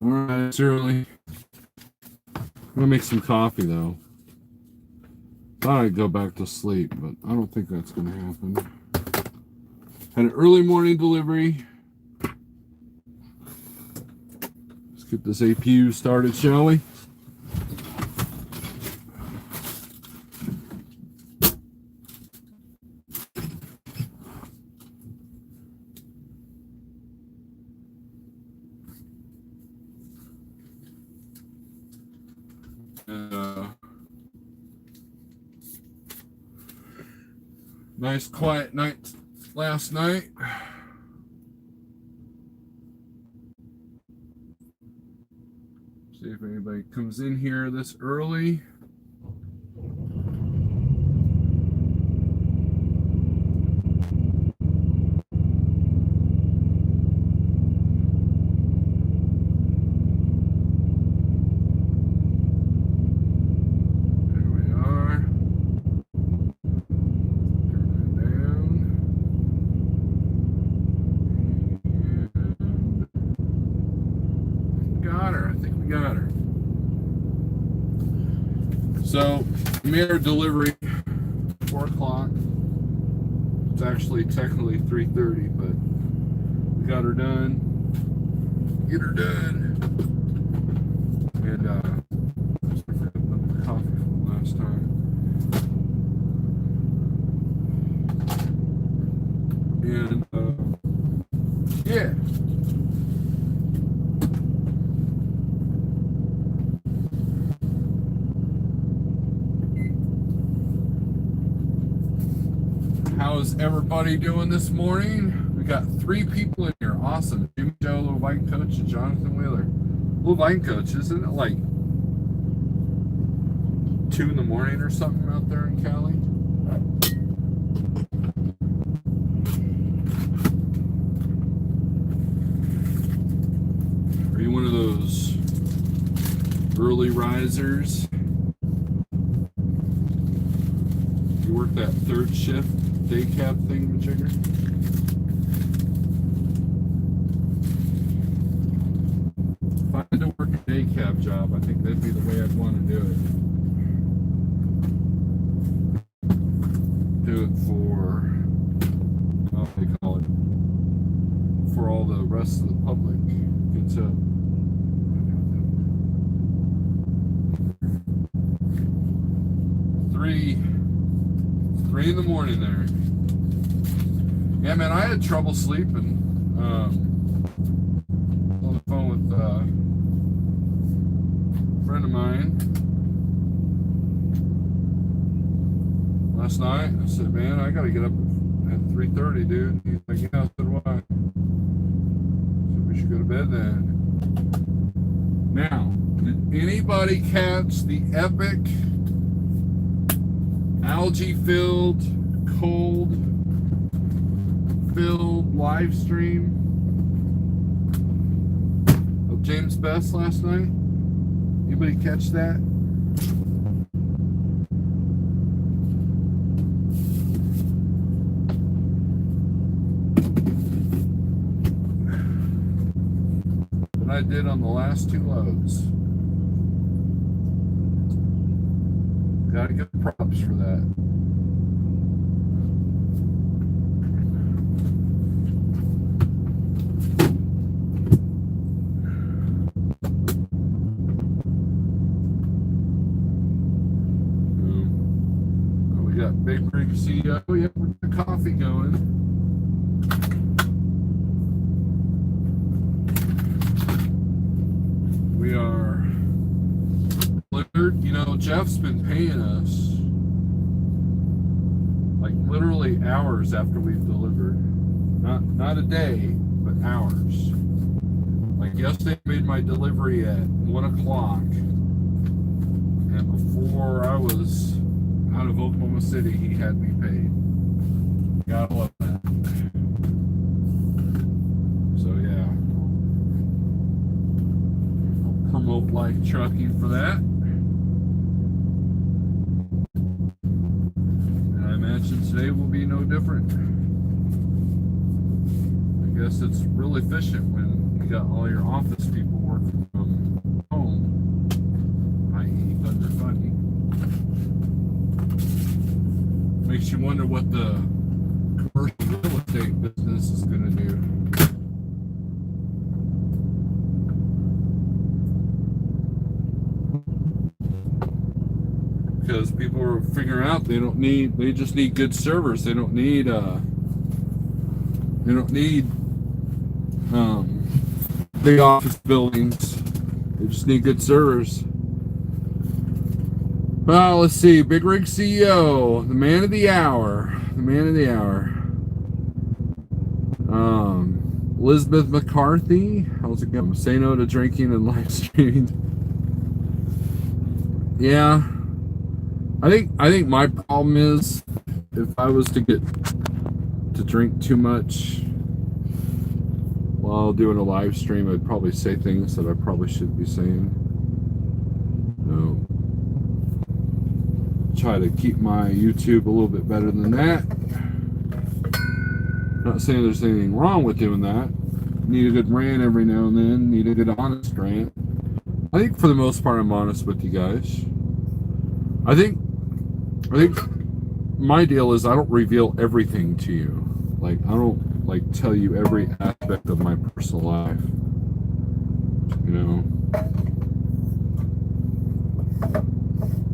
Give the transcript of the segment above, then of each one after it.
Alright, it's early. I'm gonna make some coffee though. Thought I'd go back to sleep, but I don't think that's gonna happen. Had an early morning delivery. Let's get this APU started, shall we? Nice quiet night last night. See if anybody comes in here this early. So, we made our delivery 4 o'clock. It's actually technically 3:30, but we got her done. Get her done. And, I forgot the coffee from last time. And, yeah. How's everybody doing this morning? We got 3 people in here. Awesome. Jimmy Joe, Little Viking Coach, and Jonathan Wheeler. Little Viking Coach, isn't it like 2 in the morning or something out there in Cali? Are you one of those early risers? You work that 3rd shift? Day cab thingamajigger. If I had to work a day cab job, I think that'd be the way I'd want to do it. Do it for, what do they call it? For all the rest of the public gets up. 3 in the morning there. Yeah, man, I had trouble sleeping. On the phone with a friend of mine last night. I said, man, I gotta get up at 3:30, dude. He's like, yeah, so do I. So we should go to bed then. Now, did anybody catch the epic algae-filled, cold-filled live stream of James Best last night? Anybody catch that? That I did on the last 2 loads. Gotta get props for that. We got bigrigceo. Yep, with the coffee going. We are delivered. You know, Jeff's been paying us like literally hours after we've delivered. Not a day, but hours. Like yesterday, I made my delivery at 1 o'clock, and before I was out of Oklahoma City, he had me paid. Gotta love that. So yeah, I'll promote Life Trucking for that. And I imagine today will be no different. I guess it's real efficient when you got all your office people working from home, i.e. Thunder Funny. Makes you wonder what the commercial real estate business is going to do. Because people are figuring out they just need good servers. They don't need big office buildings. They just need good servers. Well, let's see. Big Rig CEO, the man of the hour. The man of the hour. Elizabeth McCarthy. How's it going? Say no to drinking and live streaming. Yeah. I think my problem is if I was to get to drink too much while doing a live stream, I'd probably say things that I probably shouldn't be saying. No. Try to keep my YouTube a little bit better than that. Not saying there's anything wrong with doing that. Need a good rant every now and then. Need a good honest rant. I think for the most part I'm honest with you guys. I think my deal is I don't reveal everything to you. Like I don't tell you every aspect of my personal life. You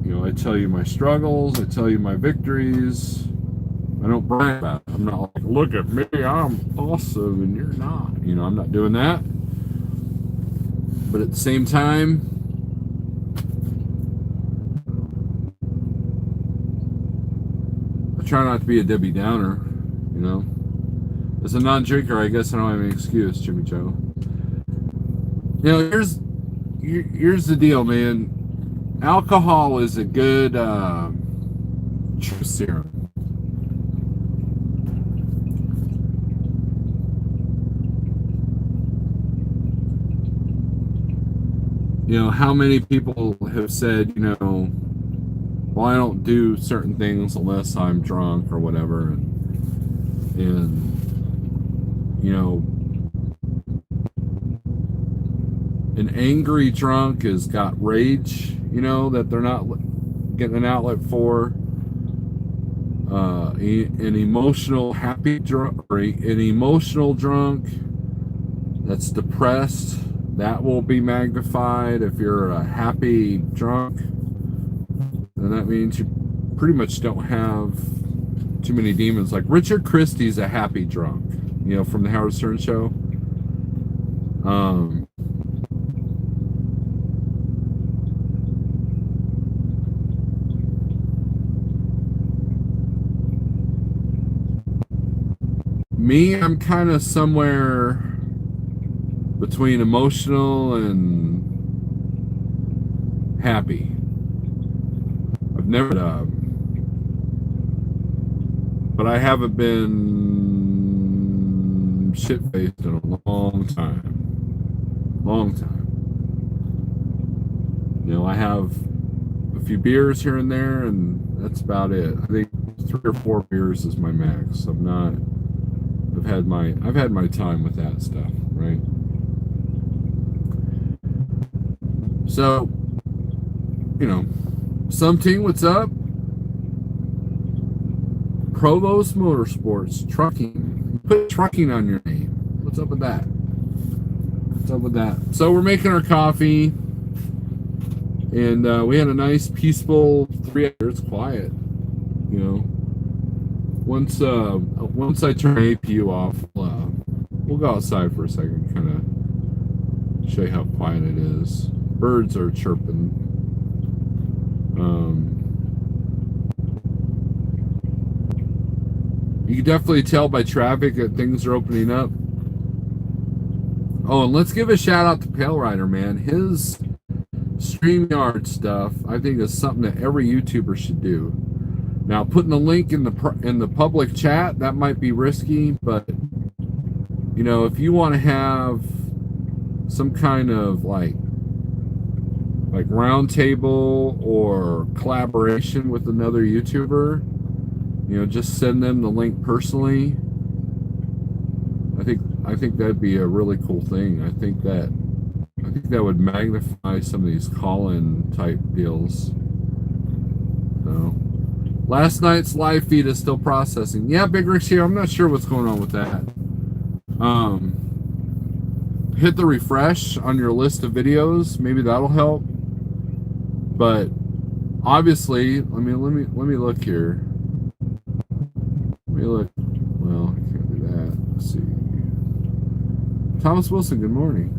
know, I tell you my struggles, I tell you my victories. I don't brag about it. I'm not like, look at me, I'm awesome and you're not. You know, I'm not doing that. But at the same time, I try not to be a Debbie Downer, you know. As a non-drinker, I guess I don't have any excuse, Jimmy Joe. You know, here's the deal, man. Alcohol is a good truth serum. You know, how many people have said, you know, well, I don't do certain things unless I'm drunk or whatever, and you know, an angry drunk has got rage, you know, that they're not getting an outlet for. An emotional happy drunk, or an emotional drunk that's depressed, that will be magnified. If you're a happy drunk, then that means you pretty much don't have too many demons. Like Richard Christie's a happy drunk, you know, from the Howard Stern show. Me, I'm kind of somewhere between emotional and happy. I've never, but I haven't been shit-faced in a long time. Long time. You know, I have a few beers here and there, and that's about it. I think 3 or 4 beers is my max. I've had my time with that stuff, right? So, you know, something, what's up? Provost Motorsports, trucking. Put trucking on your name. What's up with that? What's up with that? So we're making our coffee, and we had a nice, peaceful 3 hours. It's quiet, you know. Once I turn APU off, we'll go outside for a second, kind of show you how quiet it is. Birds are chirping. You can definitely tell by traffic that things are opening up. Oh, and let's give a shout out to Pale Rider, man. His StreamYard stuff, I think, is something that every YouTuber should do. Now, putting the link in the public chat, that might be risky, but you know, if you want to have some kind of like round table or collaboration with another YouTuber, you know, just send them the link personally. I I think that'd be a really cool thing. I think that would magnify some of these call-in type deals. So, last night's live feed is still processing. Yeah, Big Rick's here. I'm not sure what's going on with that. Hit the refresh on your list of videos. Maybe that'll help. But obviously, let me look here. Let me look. Well, I can't do that. Let's see. Thomas Wilson, good morning.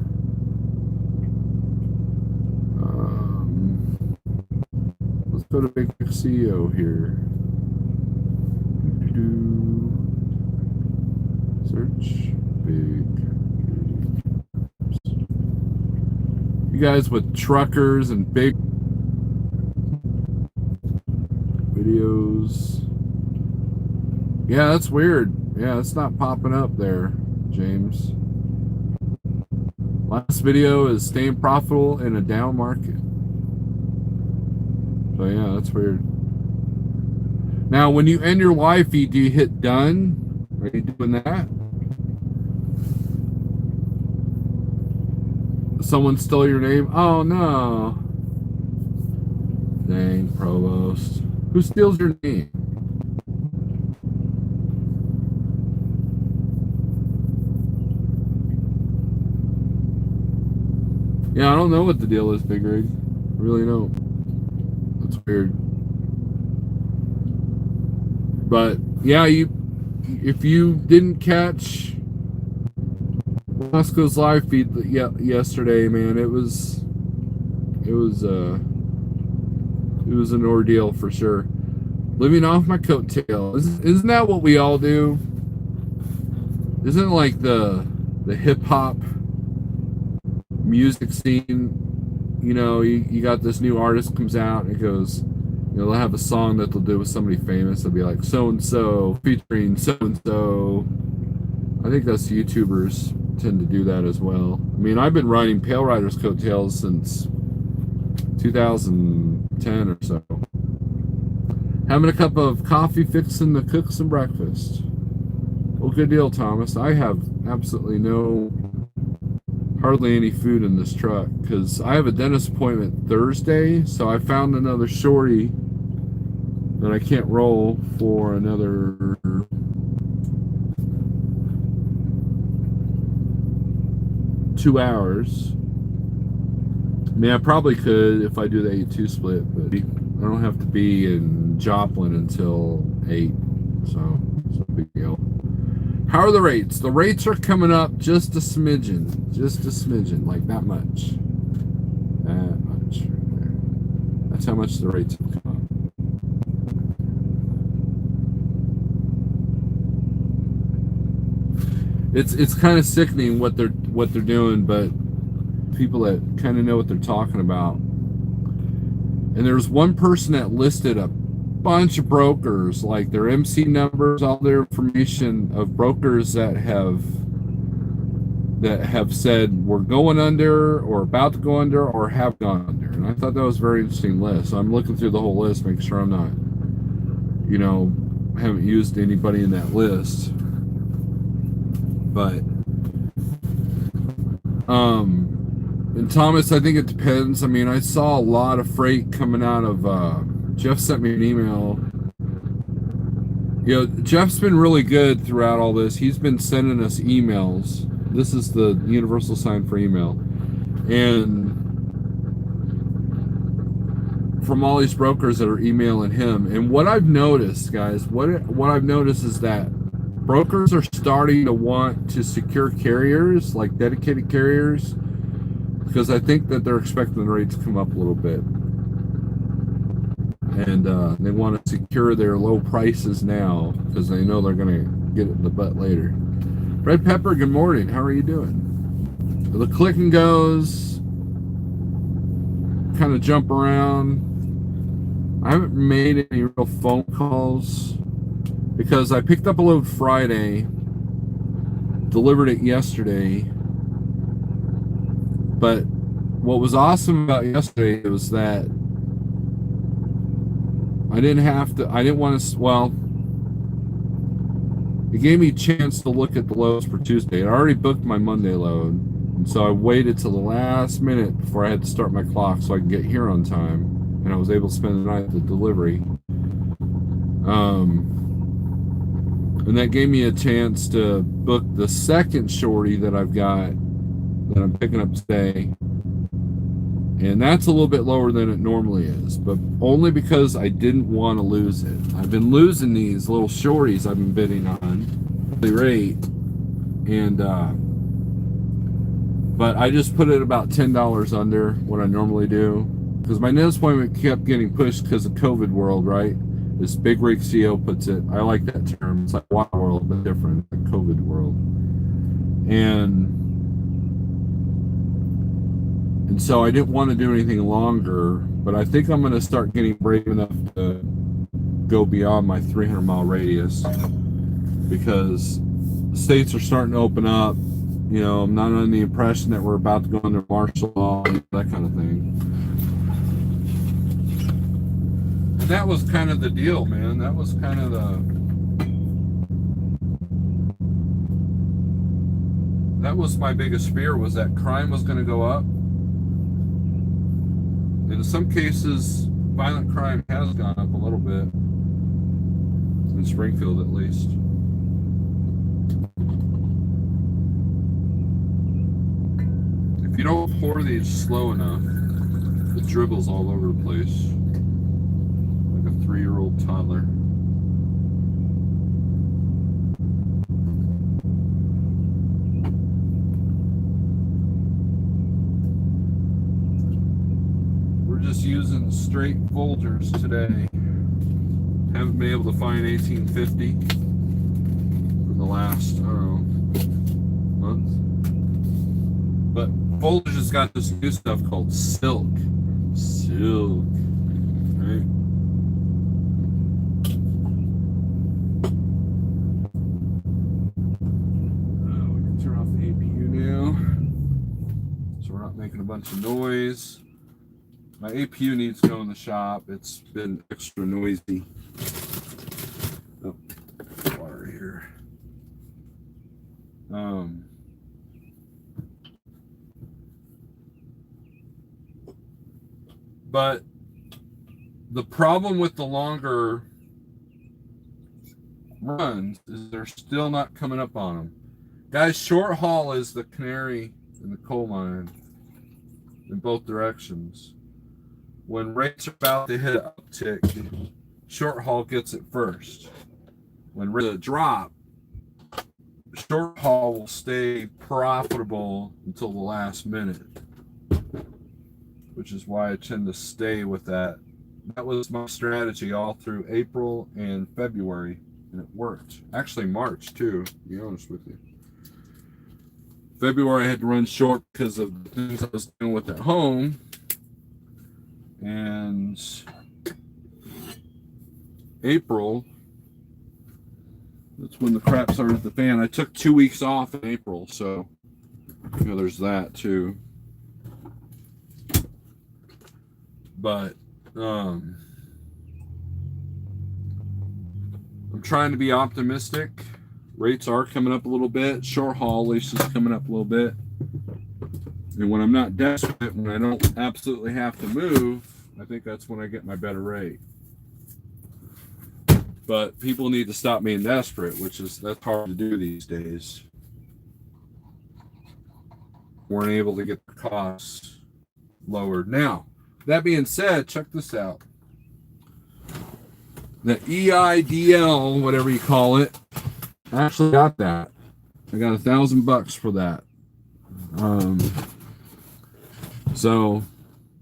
Let's go to bigrigceo here. Search big. You guys with truckers and big videos. Yeah, that's weird. Yeah, it's not popping up there, James. Last video is staying profitable in a down market. So yeah, that's weird. Now, when you end your live feed, do you hit done? Are you doing that? Someone stole your name? Oh no. Dang, Provost. Who steals your name? Yeah, I don't know what the deal is, Big Rig. I really don't. That's weird. But yeah, if you didn't catch Moscow's live feed yesterday, man, it was an ordeal for sure. Living off my coattail. Isn't that what we all do? Isn't it like the hip hop music scene? You know, you got this new artist comes out and it goes, you know, they'll have a song that they'll do with somebody famous. They'll be like so and so featuring so and so. I think that's YouTubers tend to do that as well. I mean, I've been riding Pale Rider's coattails since 2010 or so. Having a cup of coffee, fixing to cook some breakfast. Well, good deal, Thomas. I have absolutely hardly any food in this truck because I have a dentist appointment Thursday, so I found another shorty that I can't roll for another 2 hours. I mean, I probably could if I do the 8-2 split, but I don't have to be in Joplin until 8, so it's a big deal. How are the rates? The rates are coming up just a smidgen, like that much. That much right there. That's how much the rates have come up. It's kind of sickening what they're doing, but people that kind of know what they're talking about. And there's one person that listed a bunch of brokers, like their MC numbers, all their information of brokers that have said we're going under or about to go under or have gone under. And I thought that was a very interesting list. So I'm looking through the whole list, making sure I'm not, you know, haven't used anybody in that list. But and Thomas, I think it depends. I mean, I saw a lot of freight coming out of Jeff sent me an email. You know, Jeff's been really good throughout all this. He's been sending us emails. This is the universal sign for email. And from all these brokers that are emailing him. And what I've noticed, guys, what I've noticed is that brokers are starting to want to secure carriers, like dedicated carriers, because I think that they're expecting the rates to come up a little bit. And they want to secure their low prices now because they know they're going to get it in the butt later. Red Pepper, good morning. How are you doing? The click and goes, kind of jump around. I haven't made any real phone calls because I picked up a load Friday, delivered it yesterday. But what was awesome about yesterday was that I didn't want to, well, it gave me a chance to look at the loads for Tuesday. I already booked my Monday load, and so I waited till the last minute before I had to start my clock so I could get here on time, and I was able to spend the night at the delivery. And that gave me a chance to book the second shorty that I've got that I'm picking up today. And that's a little bit lower than it normally is, but only because I didn't want to lose it. I've been losing these little shorties I've been bidding on the rate, and but I just put it about $10 under what I normally do because my next appointment kept getting pushed because of COVID world, right? This bigrigceo puts it. I like that term. It's like wild world, but different, like COVID world. And so I didn't want to do anything longer, but I think I'm going to start getting brave enough to go beyond my 300-mile radius because states are starting to open up. You know, I'm not under the impression that we're about to go under martial law, that kind of thing. And that was kind of the deal, man. That was kind of that was my biggest fear, was that crime was going to go up. In some cases, violent crime has gone up a little bit. In Springfield, at least. If you don't pour these slow enough, it dribbles all over the place. Like a 3-year-old toddler. Just using straight Folgers today. Haven't been able to find 1850 for the last, I don't know, month. But Folgers has got this new stuff called Silk. Silk. Right? We can turn off the APU now. So we're not making a bunch of noise. My APU needs to go in the shop. It's been extra noisy. Oh, water here. But the problem with the longer runs is they're still not coming up on them. Guys, short haul is the canary in the coal mine in both directions. When rates are about to hit an uptick, short haul gets it first. When rates drop, short haul will stay profitable until the last minute, which is why I tend to stay with that. That was my strategy all through April and February, and it worked. Actually, March too, to be honest with you. February I had to run short because of the things I was dealing with at home. And April, that's when the crap started the fan. I took 2 weeks off in April, so you know there's that too. But I'm trying to be optimistic. Rates are coming up a little bit. Short haul lease is coming up a little bit. And when I'm not desperate, when I don't absolutely have to move, I think that's when I get my better rate. But people need to stop being desperate, that's hard to do these days. Weren't able to get the costs lowered. Now, that being said, check this out. The EIDL, whatever you call it, I actually got that. I got $1,000 for that. So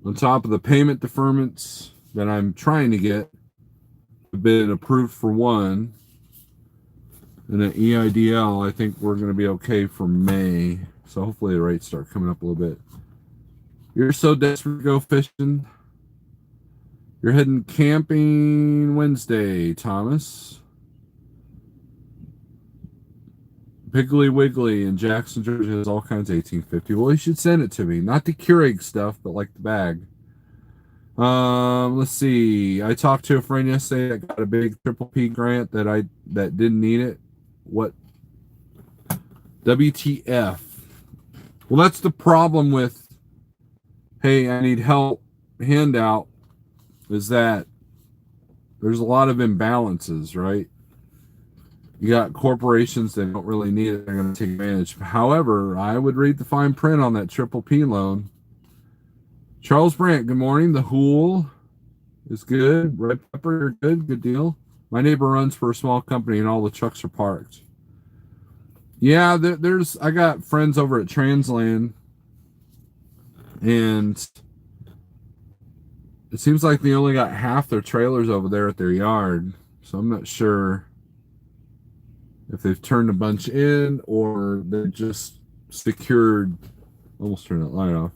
on top of the payment deferments that I'm trying to get, I've been approved for one, and the EIDL, I think we're going to be okay for May. So hopefully the rates start coming up a little bit. You're so desperate to go fishing. You're heading camping Wednesday, Thomas. Piggly Wiggly in Jackson, Georgia has all kinds of 1850. Well, you should send it to me. Not the Keurig stuff, but like the bag. Let's see. I talked to a friend yesterday that got a big Triple P grant that didn't need it. what WTF? Well, that's the problem with, hey, I need help handout, is that there's a lot of imbalances, right? You got corporations that don't really need it, they're going to take advantage. However, I would read the fine print on that triple P loan. Charles Brandt, good morning. The Hool is good. Red Pepper, you're good. Good deal. My neighbor runs for a small company and all the trucks are parked. Yeah, I got friends over at Transland, and it seems like they only got half their trailers over there at their yard. So I'm not sure if they've turned a bunch in or they just secured. Almost turned that light off,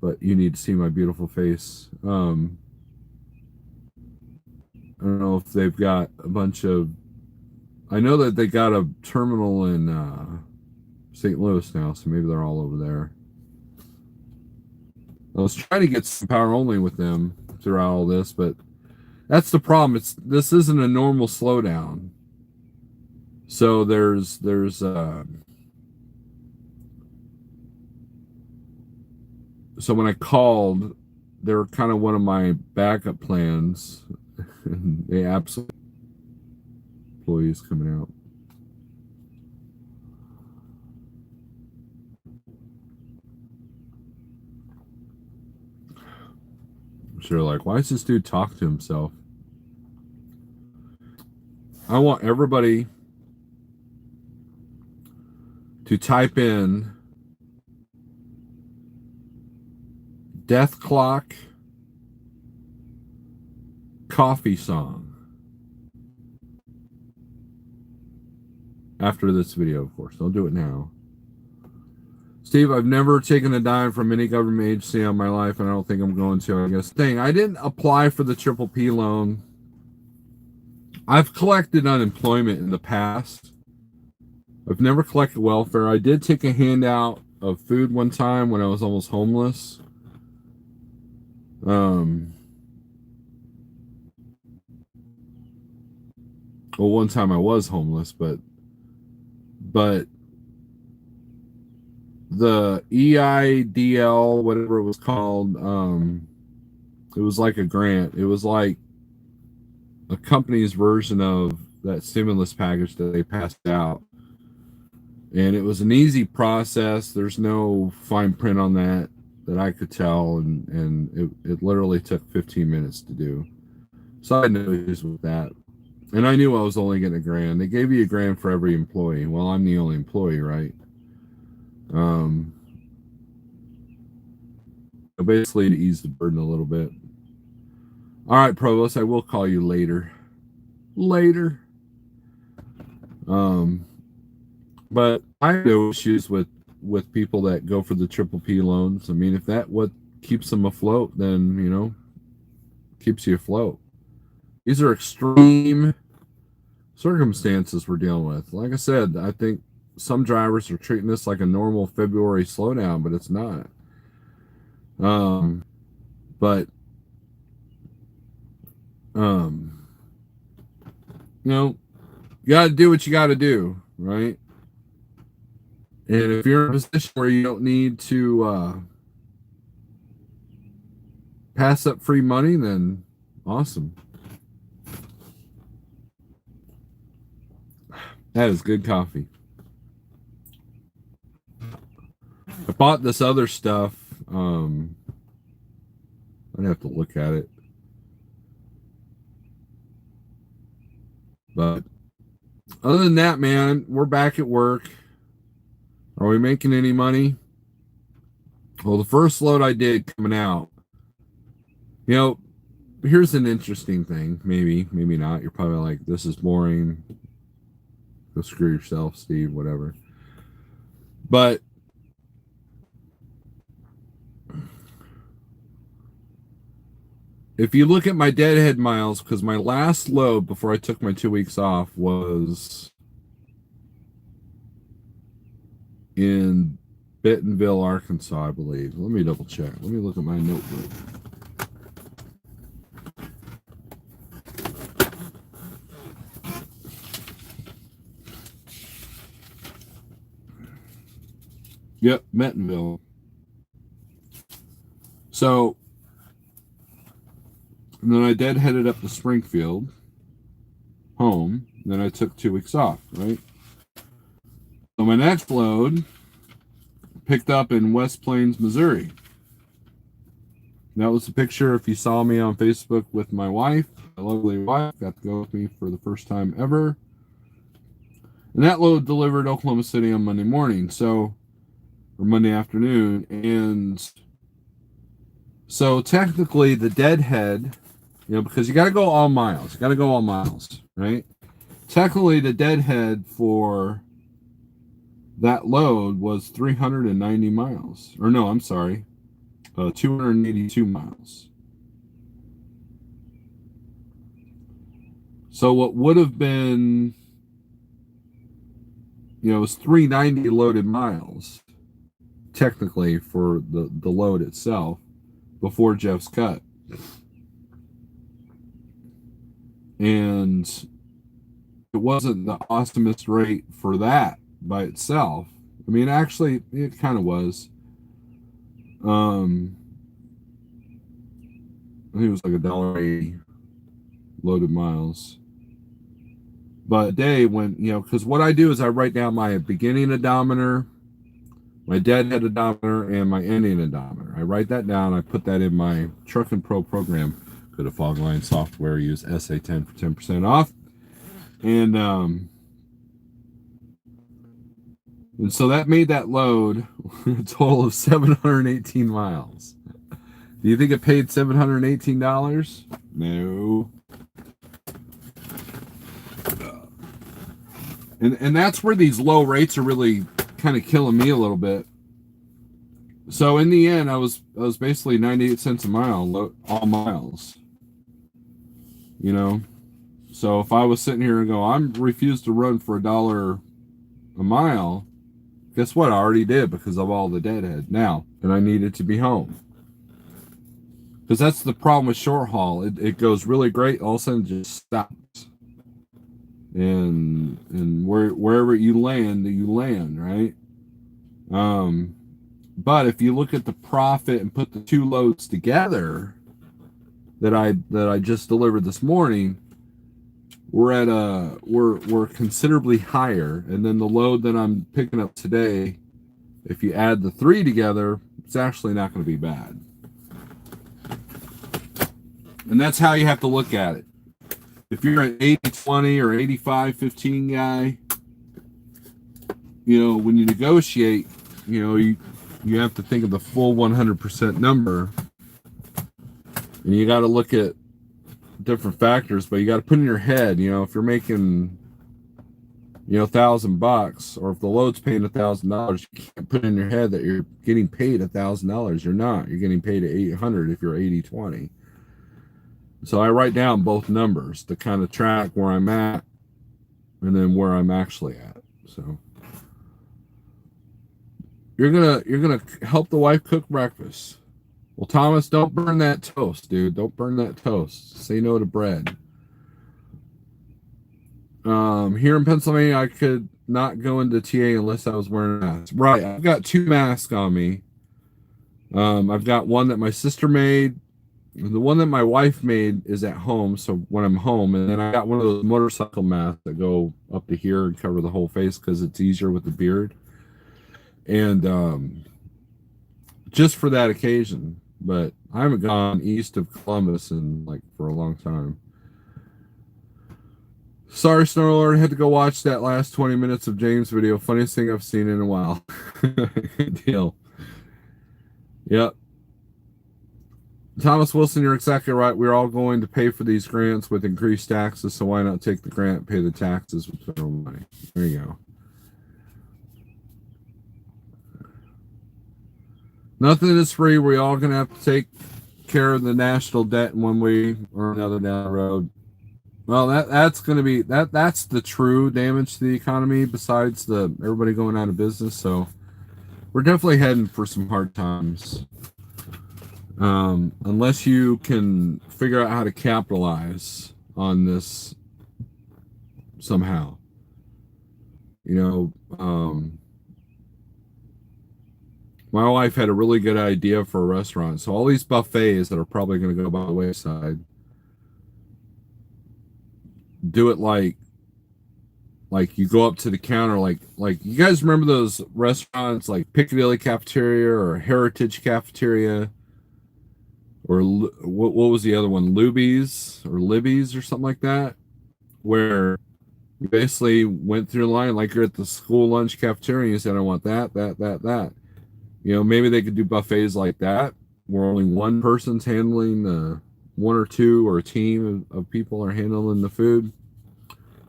but you need to see my beautiful face. I don't know if they've got a bunch of. I know that they got a terminal in St. Louis now, so maybe they're all over there. I was trying to get some power only with them throughout all this, but that's the problem. This isn't a normal slowdown. So there's so when I called, they were kind of one of my backup plans. They absolutely employees coming out. I'm sure, like, why is this dude talk to himself? I want everybody to type in Death Clock coffee song after this video, of course. Don't do it now. Steve, I've never taken a dime from any government agency in my life, and I don't think I'm going to, I guess. Dang, I didn't apply for the triple P loan. I've collected unemployment in the past. I've never collected welfare. I did take a handout of food one time when I was almost homeless. Well, one time I was homeless, but the EIDL, whatever it was called, it was like a grant. It was like a company's version of that stimulus package that they passed out. And it was an easy process. There's no fine print on that I could tell, and it literally took 15 minutes to do. So I had no issues with that. And I knew I was only getting $1,000. They gave you $1,000 for every employee. Well, I'm the only employee, right? Basically to ease the burden a little bit. All right, Provost, I will call you later. But I have no issues with people that go for the triple P loans. I mean, if that what keeps them afloat, then, you know, keeps you afloat. These are extreme circumstances we're dealing with. Like I said, I think some drivers are treating this like a normal February slowdown, but it's not. You know, you got to do what you got to do, right? And if you're in a position where you don't need to pass up free money, then awesome. That is good coffee. I bought this other stuff. I'd have to look at it. But other than that, man, we're back at work. Are we making any money? Well, the first load I did coming out, you know, here's an interesting thing. Maybe not. You're probably like, this is boring. Go screw yourself, Steve, whatever. But if you look at my deadhead miles, because my last load before I took my 2 weeks off was in Bentonville, Arkansas, I believe. Let me double check. Let me look at my notebook. Yep, Bentonville. So, and then I deadheaded up to Springfield, home. And then I took 2 weeks off, right? So my next load picked up in West Plains, Missouri. That was the picture. If you saw me on Facebook with my wife, my lovely wife, got to go with me for the first time ever. And that load delivered Oklahoma City on Monday morning, or Monday afternoon. And so technically the deadhead, because you got to go all miles. You got to go all miles, right? Technically the deadhead for that load was 390 miles. Or no, I'm sorry, 282 miles. So what would have been, it was 390 loaded miles, technically, for the load itself, before Jeff's cut. And it wasn't the awesomest rate for that by itself. I mean, actually, it kind of was. I think it was like $1.80 loaded miles. But a day when, because what I do is I write down my beginning odometer, my deadhead odometer, and my ending odometer. I write that down. I put that in my Truckin' Pro program. Go to Fogline Software, use SA10 for 10% off. And so that made that load a total of 718 miles. Do you think it paid $718? No. And that's where these low rates are really kind of killing me a little bit. So in the end, I was basically 98 cents a mile, all miles. So if I was sitting here and go, I'm refused to run for $1 a mile, guess what? I already did because of all the deadhead now, and I needed to be home. Because that's the problem with short haul. It goes really great, all of a sudden it just stops. And wherever you land, right? But if you look at the profit and put the two loads together that I just delivered this morning, we're considerably higher. And then the load that I'm picking up today, if you add the 3 together, it's actually not going to be bad. And that's how you have to look at it. If you're an 80-20 or 85-15 guy, when you negotiate, you have to think of the full 100% number. And you got to look at different factors, but you got to put in your head, if you're making, $1,000, or if the load's paying $1,000, you can't put in your head that you're getting paid $1,000. You're not. You're getting paid $800 if you're 80-20. So I write down both numbers to kind of track where I'm at and then where I'm actually at. So you're gonna help the wife cook breakfast. Well, Thomas, don't burn that toast, dude. Don't burn that toast. Say no to bread. Here in Pennsylvania, I could not go into TA unless I was wearing a mask. Right, I've got 2 masks on me. I've got one that my sister made. The one that my wife made is at home, so when I'm home, and then I got one of those motorcycle masks that go up to here and cover the whole face because it's easier with the beard. And just for that occasion. But I haven't gone east of Columbus for a long time. Sorry, Snarlord, I had to go watch that last 20 minutes of James' video. Funniest thing I've seen in a while. Good deal. Yep. Thomas Wilson, you're exactly right. We're all going to pay for these grants with increased taxes, so why not take the grant, pay the taxes with federal money? There you go. Nothing is free. We're all going to have to take care of the national debt in one way or another down the road. Well, that's going to be that's the true damage to the economy besides everybody going out of business. So we're definitely heading for some hard times. Unless you can figure out how to capitalize on this somehow. My wife had a really good idea for a restaurant. So all these buffets that are probably going to go by the wayside, do it like you go up to the counter, like you guys remember those restaurants like Piccadilly Cafeteria or Heritage Cafeteria, or what was the other one, Luby's or Libby's or something like that, where you basically went through the line like you're at the school lunch cafeteria and you said, I want that, that. You know, maybe they could do buffets like that where only one person's handling the one or two, or a team of people are handling the food,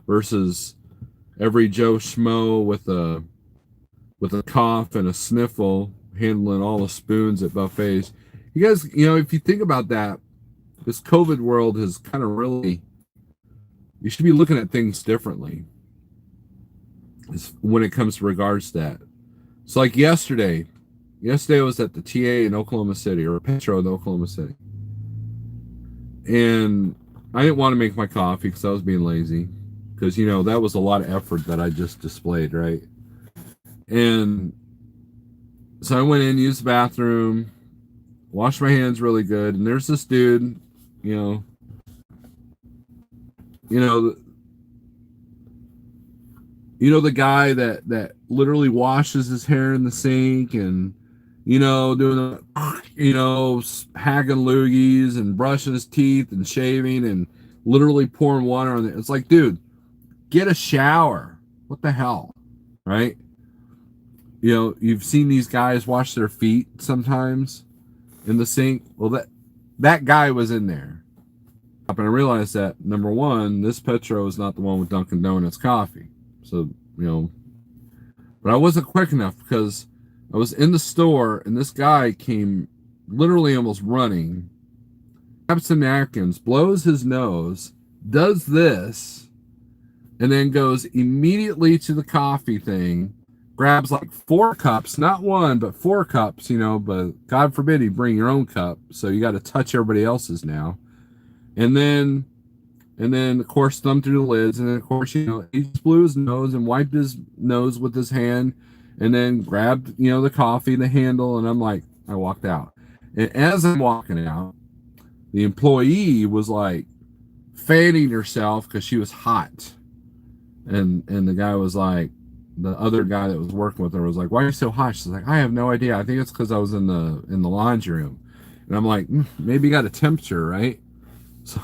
versus every Joe Schmo with a cough and a sniffle handling all the spoons at buffets. You guys, you know, if you think about that, this COVID world has kind of really, you should be looking at things differently when it comes to regards to that. So like yesterday I was at the TA in Oklahoma City, or Petro in Oklahoma City. And I didn't want to make my coffee because I was being lazy. Because, you know, that was a lot of effort that I just displayed, right? And so I went in, used the bathroom, washed my hands really good. And there's this dude, you know, you know, the guy that literally washes his hair in the sink, and doing the hacking loogies and brushing his teeth and shaving and literally pouring water on it. It's like, dude, get a shower. What the hell, right? You know, you've seen these guys wash their feet sometimes in the sink. Well, that guy was in there. And I realized that, number one, this Petro is not the one with Dunkin' Donuts coffee. So, but I wasn't quick enough because I was in the store and this guy came literally almost running, grabs some napkins, blows his nose, does this, and then goes immediately to the coffee thing, grabs like 4 cups, not one, but 4 cups, but God forbid you bring your own cup. So you got to touch everybody else's now. And then of course thumbed through the lids, and then of course he just blew his nose and wiped his nose with his hand, and then grabbed the coffee, the handle, and I walked out. And as I'm walking out, the employee was like fanning herself because she was hot, and the guy was like, the other guy that was working with her was like, "Why are you so hot?" She's like, "I have no idea. I think it's because I was in the laundry room." And I'm like, maybe you got a temperature, right? So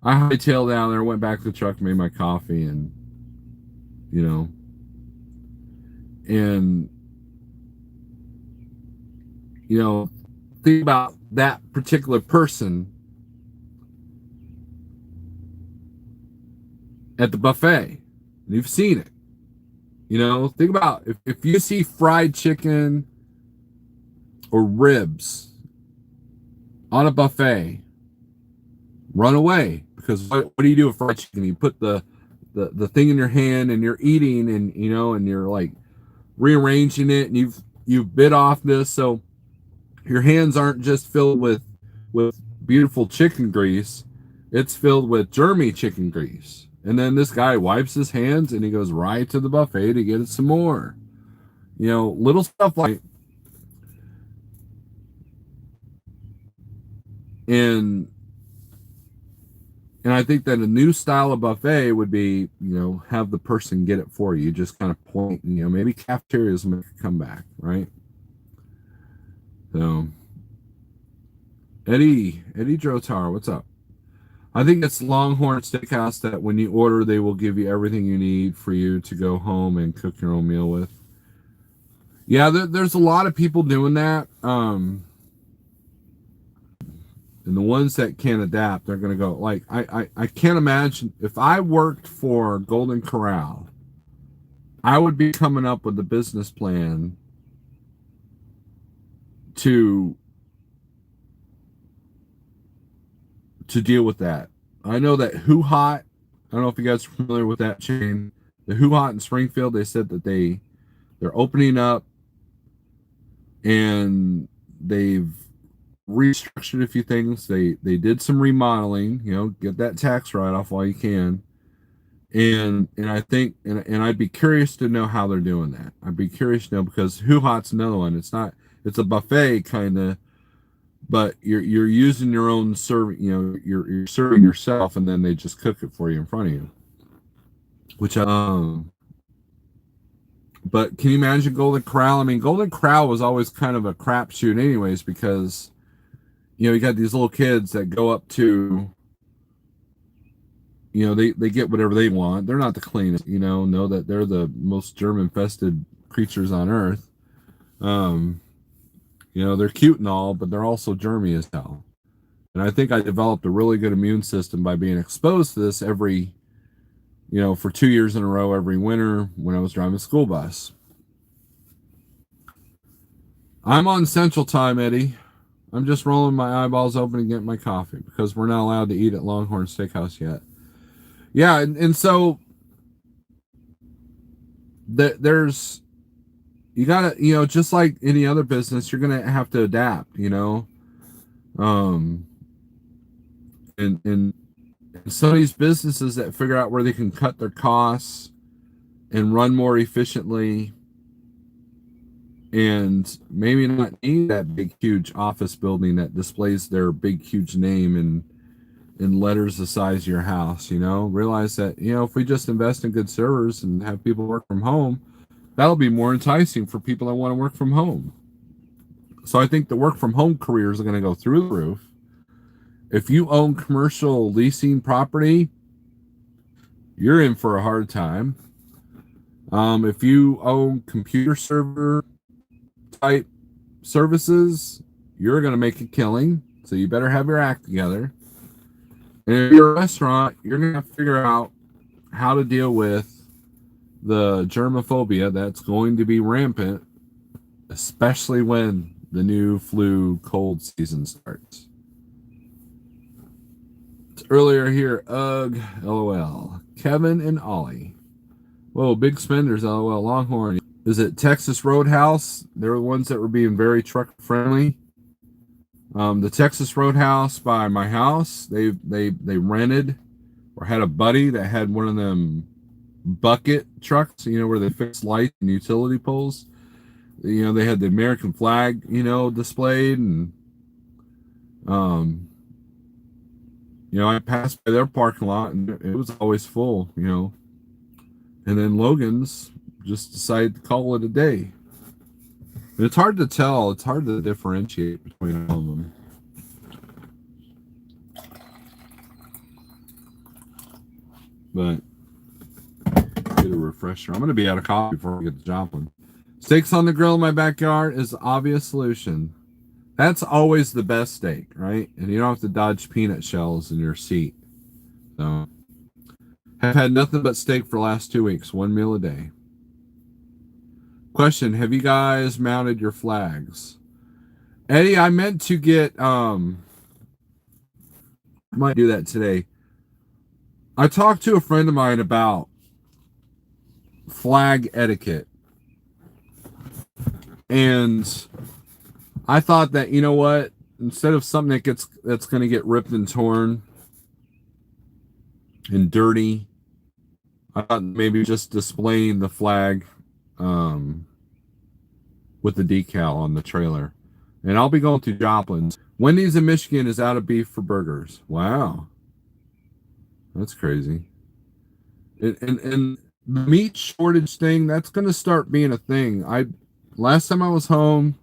I hightailed down there, went back to the truck, made my coffee, and you know, and think about that particular person at the buffet. You've seen it. Think about if you see fried chicken or ribs on a buffet, run away, because what do you do with fried chicken? You put the thing in your hand and you're eating, and and you're like rearranging it, and you've bit off this, so your hands aren't just filled with beautiful chicken grease, it's filled with germy chicken grease. And then this guy wipes his hands and he goes right to the buffet to get some more. Little stuff like, and I think that a new style of buffet would be, have the person get it for you. Just kind of point, maybe cafeterias make a comeback, right? So, Eddie Drotar, what's up? I think it's Longhorn Steakhouse that when you order, they will give you everything you need for you to go home and cook your own meal with. Yeah, there's a lot of people doing that. And the ones that can't adapt, they're going to go. Like, I can't imagine if I worked for Golden Corral, I would be coming up with a business plan to deal with that. I know that Who Hot, I don't know if you guys are familiar with that chain. The Who Hot in Springfield, they said that they're opening up, and they've restructured a few things. They did some remodeling, get that tax write-off while you can. And I think and I'd be curious to know how they're doing that. I'd be curious to know because Who Hot's another one. It's not it's a buffet kind of, but you're using your own serving. You're serving yourself, and then they just cook it for you in front of you. Which but can you imagine Golden Corral? I mean, Golden Corral was always kind of a crapshoot, anyways, because you got these little kids that go up to, they get whatever they want. They're not the cleanest, know that they're the most germ infested creatures on earth. Um, they're cute and all, but they're also germy as hell. And I think I developed a really good immune system by being exposed to this for 2 years in a row, every winter when I was driving a school bus. I'm on Central Time, Eddie. I'm just rolling my eyeballs open and getting my coffee because we're not allowed to eat at Longhorn Steakhouse yet. Yeah, and so there's you gotta, just like any other business, you're gonna have to adapt, and some of these businesses that figure out where they can cut their costs and run more efficiently and maybe not need that big huge office building that displays their big huge name in letters the size of your house. Realize that if we just invest in good servers and have people work from home, that'll be more enticing for people that want to work from home. So I think the work from home careers are going to go through the roof. If you own commercial leasing property, you're in for a hard time. If you own computer server type services, you're going to make a killing. So you better have your act together. And if you're a restaurant, you're going to have to figure out how to deal with the germophobia that's going to be rampant, especially when the new flu cold season starts. It's earlier here, ugh, LOL. Kevin and Ollie. Whoa, big spenders, LOL. Longhorn. Is it Texas Roadhouse? They were the ones that were being very truck friendly. The Texas Roadhouse by my house, they rented or had a buddy that had one of them bucket trucks, where they fix lights and utility poles. They had the American flag, displayed, and I passed by their parking lot and it was always full, and then Logan's just decided to call it a day. And it's hard to tell. It's hard to differentiate between all of them. But get a refresher. I'm going to be out of coffee before we get to Joplin. Steaks on the grill in my backyard is the obvious solution. That's always the best steak, right? And you don't have to dodge peanut shells in your seat. So, have had nothing but steak for the last 2 weeks. 1 meal a day. Question, have you guys mounted your flags? Eddie, I meant to get, I might do that today. I talked to a friend of mine about flag etiquette. And I thought that, you know what, instead of something that's going to get ripped and torn and dirty, I thought maybe just displaying the flag with the decal on the trailer. And I'll be going to Joplin's. Wendy's in Michigan is out of beef for burgers. Wow. That's crazy. And the meat shortage thing, that's going to start being a thing. Last time I was home,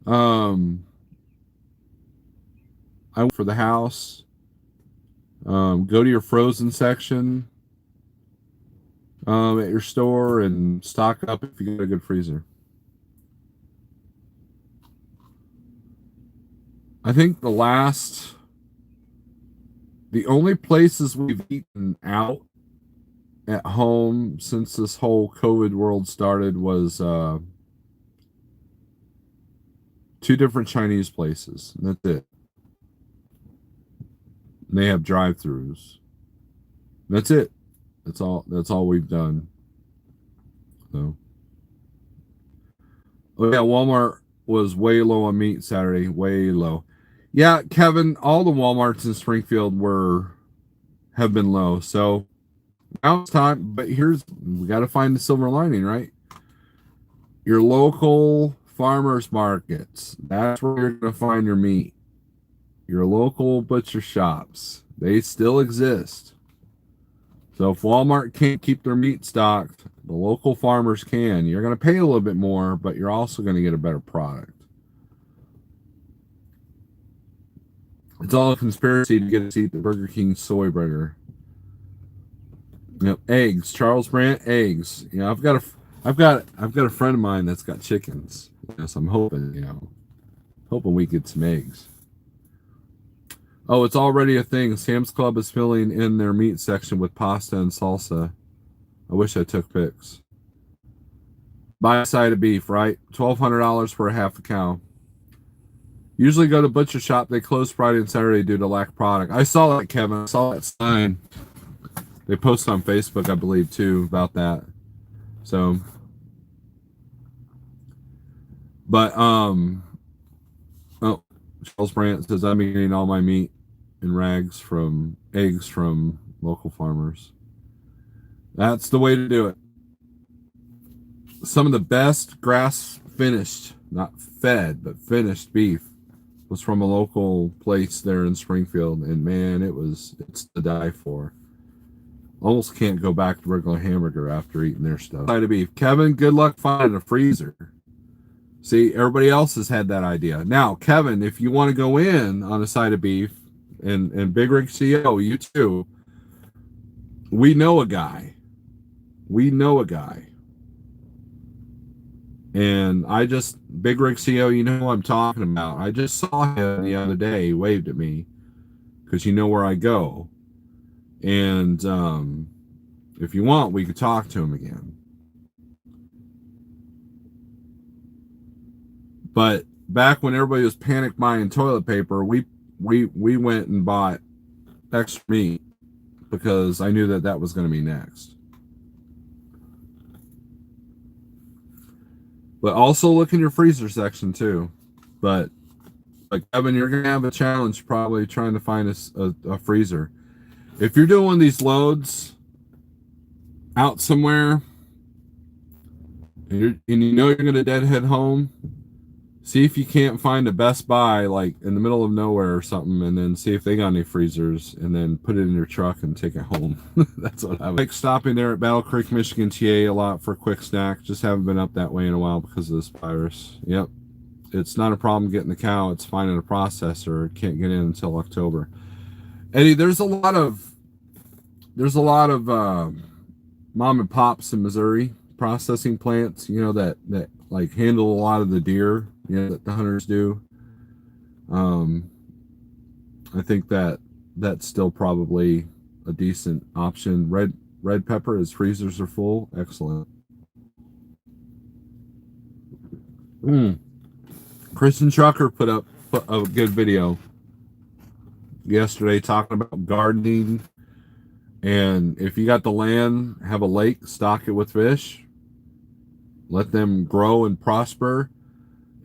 I went for the house. Go to your frozen section at your store and stock up if you got a good freezer. I think the only places we've eaten out at home since this whole COVID world started was 2 different Chinese places. That's it. And they have drive-throughs. That's it. That's all we've done. So, oh yeah, Walmart was way low on meat Saturday. Way low. Yeah, Kevin, all the Walmarts in Springfield have been low. So now it's time, but we got to find the silver lining, right? Your local farmers markets. That's where you're going to find your meat. Your local butcher shops. They still exist. So if Walmart can't keep their meat stocked, the local farmers can. You're going to pay a little bit more, but you're also going to get a better product. It's all a conspiracy to get to eat the Burger King soy burger. Eggs. Charles Brandt, eggs. I've got a friend of mine that's got chickens. So I'm hoping we get some eggs. Oh, it's already a thing. Sam's Club is filling in their meat section with pasta and salsa. I wish I took pics. Buy a side of beef, right? $1,200 for a half a cow. Usually go to butcher shop. They close Friday and Saturday due to lack of product. I saw that, Kevin. I saw that sign. They posted on Facebook, I believe, too, about that. So, but Charles Brandt says I'm eating all my meat in rags from eggs from local farmers. That's the way to do it. Some of the best grass finished, not fed, but finished beef was from a local place there in Springfield, and man, it's to die for. Almost can't go back to regular hamburger after eating their stuff. Side of beef. Kevin, good luck finding a freezer. See, everybody else has had that idea. Now, Kevin, if you want to go in on a side of beef, and bigrigceo, you too, we know a guy. And bigrigceo, you know who I'm talking about. I just saw him the other day. He waved at me because you know where I go. And if you want, we could talk to him again. But back when everybody was panic buying toilet paper, we went and bought extra meat because I knew that was going to be next. But also look in your freezer section too. But Kevin, you're going to have a challenge probably trying to find a freezer. If you're doing these loads out somewhere and you know you're going to deadhead home, see if you can't find a Best Buy like in the middle of nowhere or something, and then see if they got any freezers, and then put it in your truck and take it home. That's what I would like. Stopping there at Battle Creek, Michigan, TA a lot for a quick snack. Just haven't been up that way in a while because of this virus. Yep. It's not a problem getting the cow. It's finding a processor. Can't get in until October. Eddie, there's a lot of mom and pops in Missouri, processing plants, that like handle a lot of the deer, that the hunters do. I think that's still probably a decent option. Red pepper, his freezers are full. Excellent. Christian Trucker put up a good video yesterday talking about gardening, and if you got the land, have a lake, stock it with fish, let them grow and prosper,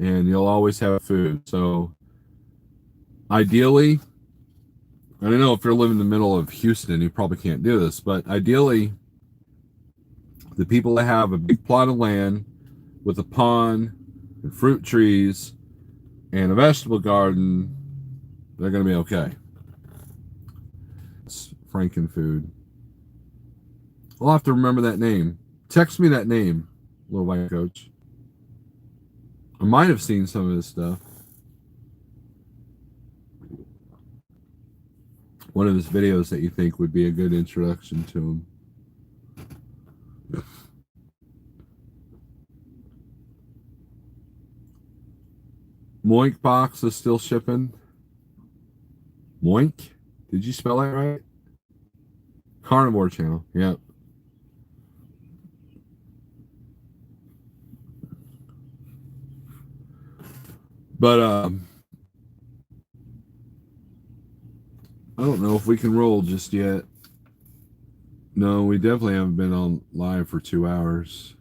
and you'll always have food. So ideally, I don't know if you're living in the middle of Houston, you probably can't do this, but ideally, the people that have a big plot of land with a pond and fruit trees and a vegetable garden, they're going to be okay. It's Frankenfood. I'll have to remember that name. Text me that name, Little White Coach. I might have seen some of this stuff. One of his videos that you think would be a good introduction to him. Moink Box is still shipping. Moink? Did you spell that right? Carnivore Channel. Yep. But I don't know if we can roll just yet. No, we definitely haven't been on live for 2 hours.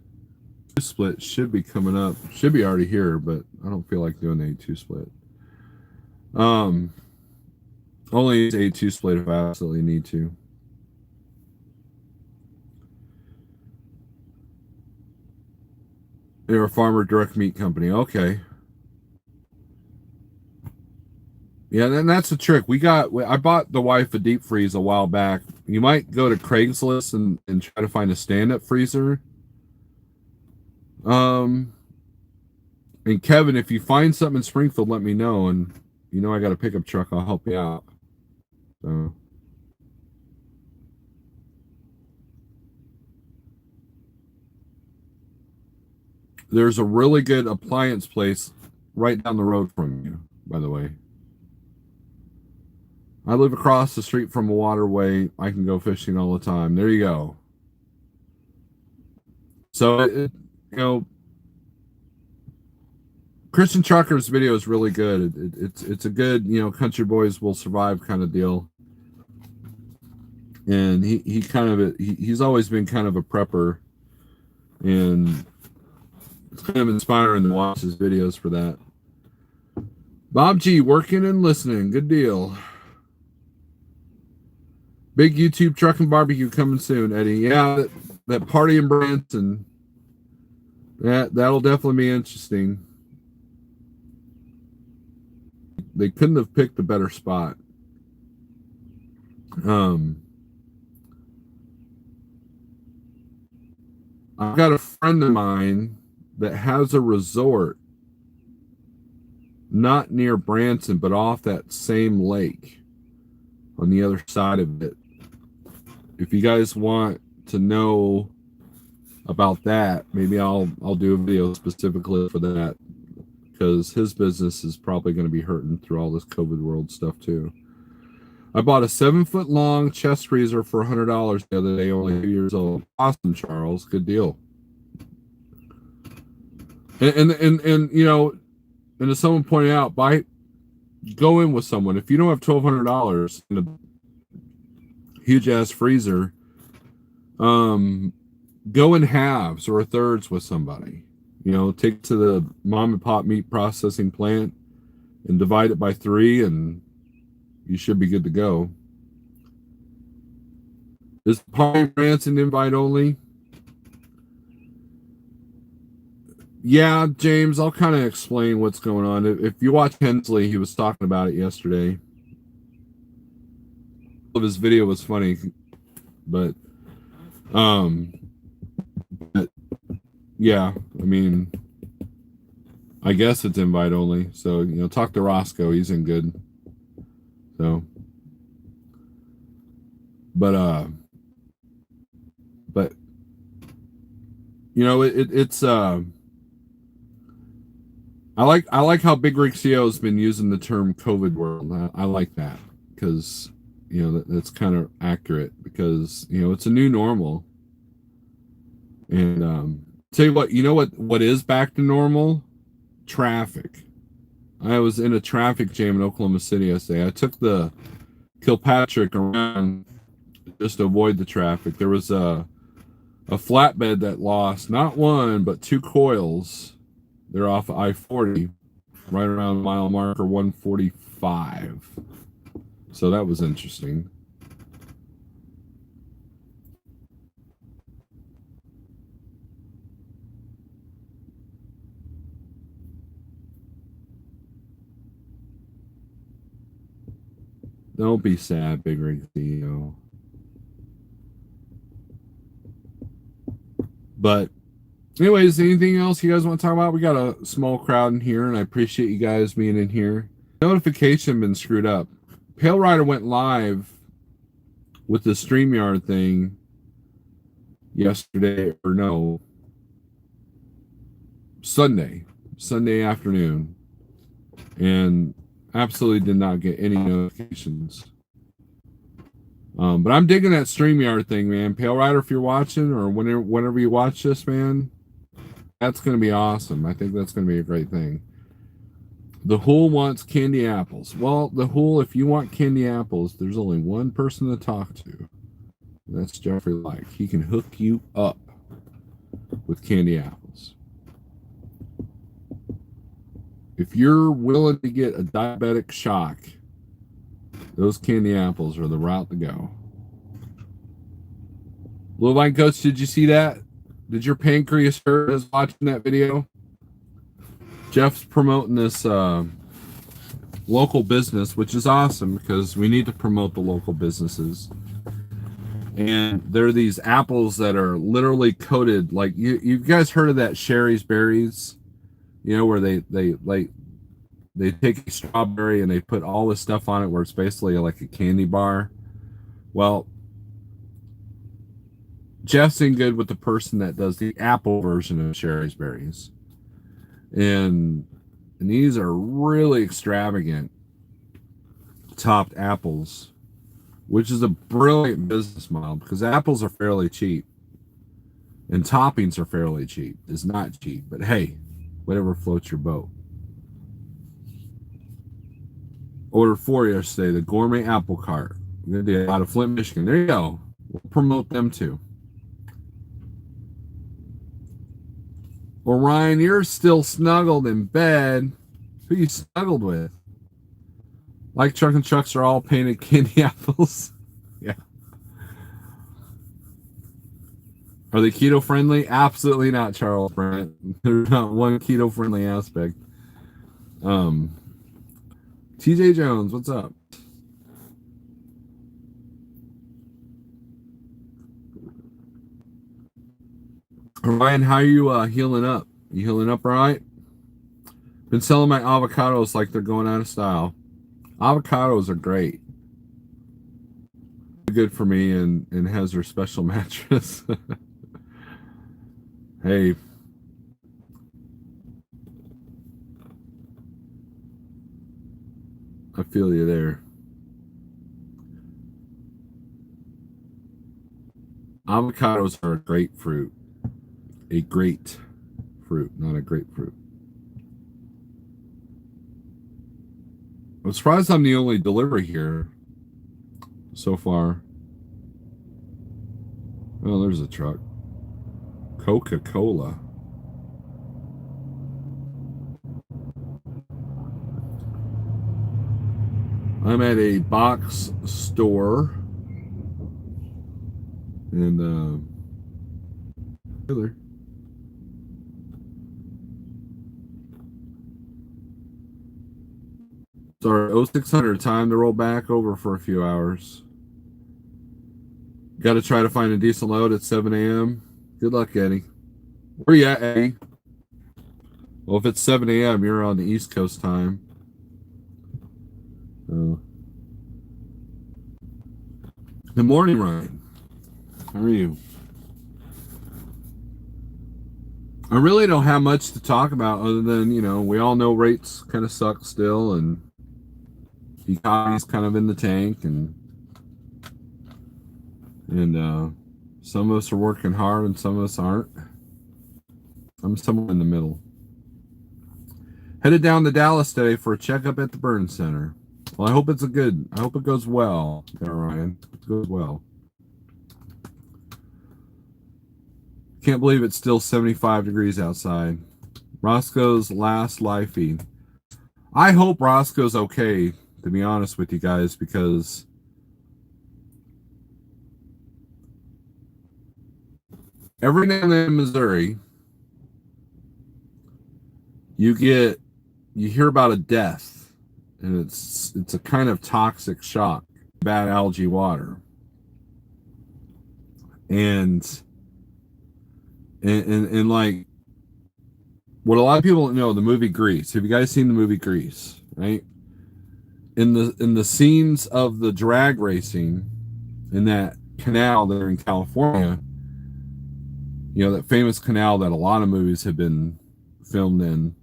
Split should be coming up. Should be already here, but I don't feel like doing a 2 split. Only a 2 split if I absolutely need to. They're a farmer direct meat company. Okay. Yeah, and that's the trick. I bought the wife a deep freeze a while back. You might go to Craigslist and try to find a stand-up freezer. Um, and Kevin, if you find something in Springfield, let me know. And I got a pickup truck. I'll help you out. So there's a really good appliance place right down the road from you, by the way. I live across the street from a waterway. I can go fishing all the time. There you go. So, Christian Trucker's video is really good. It's a good, country boys will survive kind of deal. And he's always been kind of a prepper, and it's kind of inspiring to watch his videos for that. Bob G, working and listening. Good deal. Big YouTube truck and barbecue coming soon, Eddie. Yeah, that party in Branson. That'll definitely be interesting. They couldn't have picked a better spot. I've got a friend of mine that has a resort not near Branson, but off that same lake on the other side of it. If you guys want to know about that, maybe I'll do a video specifically for that, because his business is probably going to be hurting through all this COVID world stuff too. I bought a 7-foot long chest freezer for $100 the other day, only 2 years old. Awesome, Charles. Good deal. And as someone pointed out, go in with someone. If you don't have $1,200 in a huge ass freezer, go in halves or thirds with somebody. Take it to the mom and pop meat processing plant and divide it by 3, and you should be good to go. Is Party Branson invite only? Yeah, James, I'll kind of explain what's going on. If you watch Hensley, he was talking about it yesterday. His video was funny, but yeah, I mean, I guess it's invite only. So, talk to Roscoe. He's in good. So, but it's I like how bigrigceo has been using the term COVID world. I like that, because that's kind of accurate, because it's a new normal. And tell you what is back to normal? Traffic. I was in a traffic jam in Oklahoma City yesterday. I took the Kilpatrick around just to avoid the traffic. There was a flatbed that lost not one but 2 coils. They're off of I-40, right around mile marker 145. So that was interesting. Don't be sad, Big Rig CEO. But anyways, anything else you guys want to talk about? We got a small crowd in here, and I appreciate you guys being in here. Notification been screwed up. Pale Rider went live with the StreamYard thing yesterday, or no, Sunday afternoon, and absolutely did not get any notifications. But I'm digging that StreamYard thing, man. Pale Rider, if you're watching, or whenever you watch this, man, that's going to be awesome. I think that's going to be a great thing. The Hool wants candy apples. Well, the Hool, if you want candy apples, there's only one person to talk to. That's Jeffrey Like. He can hook you up with candy apples. If you're willing to get a diabetic shock, those candy apples are the route to go. Little Line Coach, did you see that? did your pancreas hurt us watching that video? Jeff's promoting this local business, which is awesome because we need to promote the local businesses. And there are these apples that are literally coated, like you guys heard of that Sherry's Berries, you know, where they take a strawberry and they put all this stuff on it where it's basically like a candy bar. Well, Jeff's in good with the person that does the apple version of Sherry's Berries. And these are really extravagant topped apples, which is a brilliant business model because apples are fairly cheap and toppings are fairly cheap. It's not cheap, but hey, whatever floats your boat. Ordered 4 yesterday, the gourmet apple cart. We're gonna do out of Flint, Michigan. There you go. We'll promote them too. Well, Ryan, you're still snuggled in bed. Who you snuggled with? Like Chuck and Chucks are all painted candy apples. Yeah. Are they keto friendly? Absolutely not, Charles Brent. There's not one keto friendly aspect. TJ Jones, what's up? Ryan, how are you healing up? You healing up all right? Been selling my avocados like they're going out of style. Avocados are great. Good for me and has their special mattress. Hey. I feel you there. Avocados are a great fruit. A great fruit, not a grapefruit. I'm surprised I'm the only delivery here so far. Oh, there's a truck. Coca-Cola. I'm at a box store. And, Taylor. Sorry, 0600, time to roll back over for a few hours. Got to try to find a decent load at 7 a.m. Good luck, Eddie. Where you at, Eddie? Well, if it's 7 a.m., you're on the East Coast time. Good morning, Ryan. How are you? I really don't have much to talk about other than, you know, we all know rates kind of suck still, and the economy's kind of in the tank, and some of us are working hard and some of us aren't. I'm somewhere in the middle. Headed down to Dallas today for a checkup at the burn center. Well, I hope it goes well, Ryan. It goes well. Can't believe it's still 75 degrees outside. Roscoe's last live feed. I hope Roscoe's okay, to be honest with you guys, because every now and then in Missouri, you hear about a death, and it's a kind of toxic shock, bad algae water. And like what a lot of people don't know, the movie Grease. Have you guys seen the movie Grease? Right? In the scenes of the drag racing in that canal there in California, you know, that famous canal that a lot of movies have been filmed in,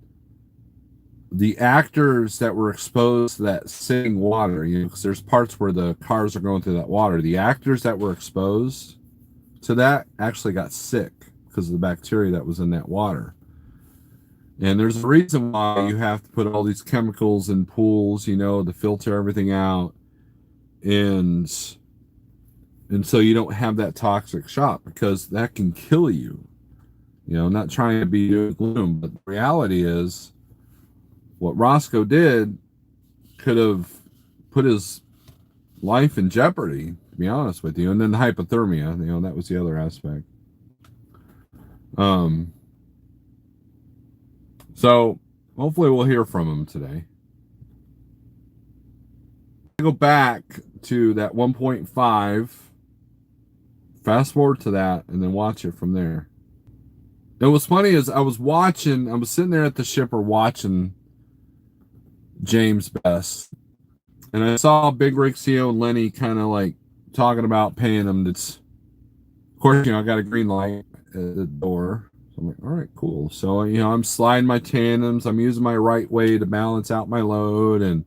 the actors that were exposed to that sitting water, you know, because there's parts where the cars are going through that water, the actors that were exposed to that actually got sick because of the bacteria that was in that water. And there's a reason why you have to put all these chemicals in pools, you know, to filter everything out, and so you don't have that toxic shock, because that can kill you. You know, not trying to be doom and gloom, but the reality is what Roscoe did could have put his life in jeopardy, to be honest with you. And then the hypothermia, you know, that was the other aspect. Um, so hopefully we'll hear from him today. Go back to that 1.5, fast forward to that, and then watch it from there. And what's funny is I was sitting there at the shipper watching James Best, and I saw bigrigceo and Lenny kind of like talking about paying him. Of course, I got a green light at the door. So I'm like, all right, cool. So, I'm sliding my tandems. I'm using my right way to balance out my load, and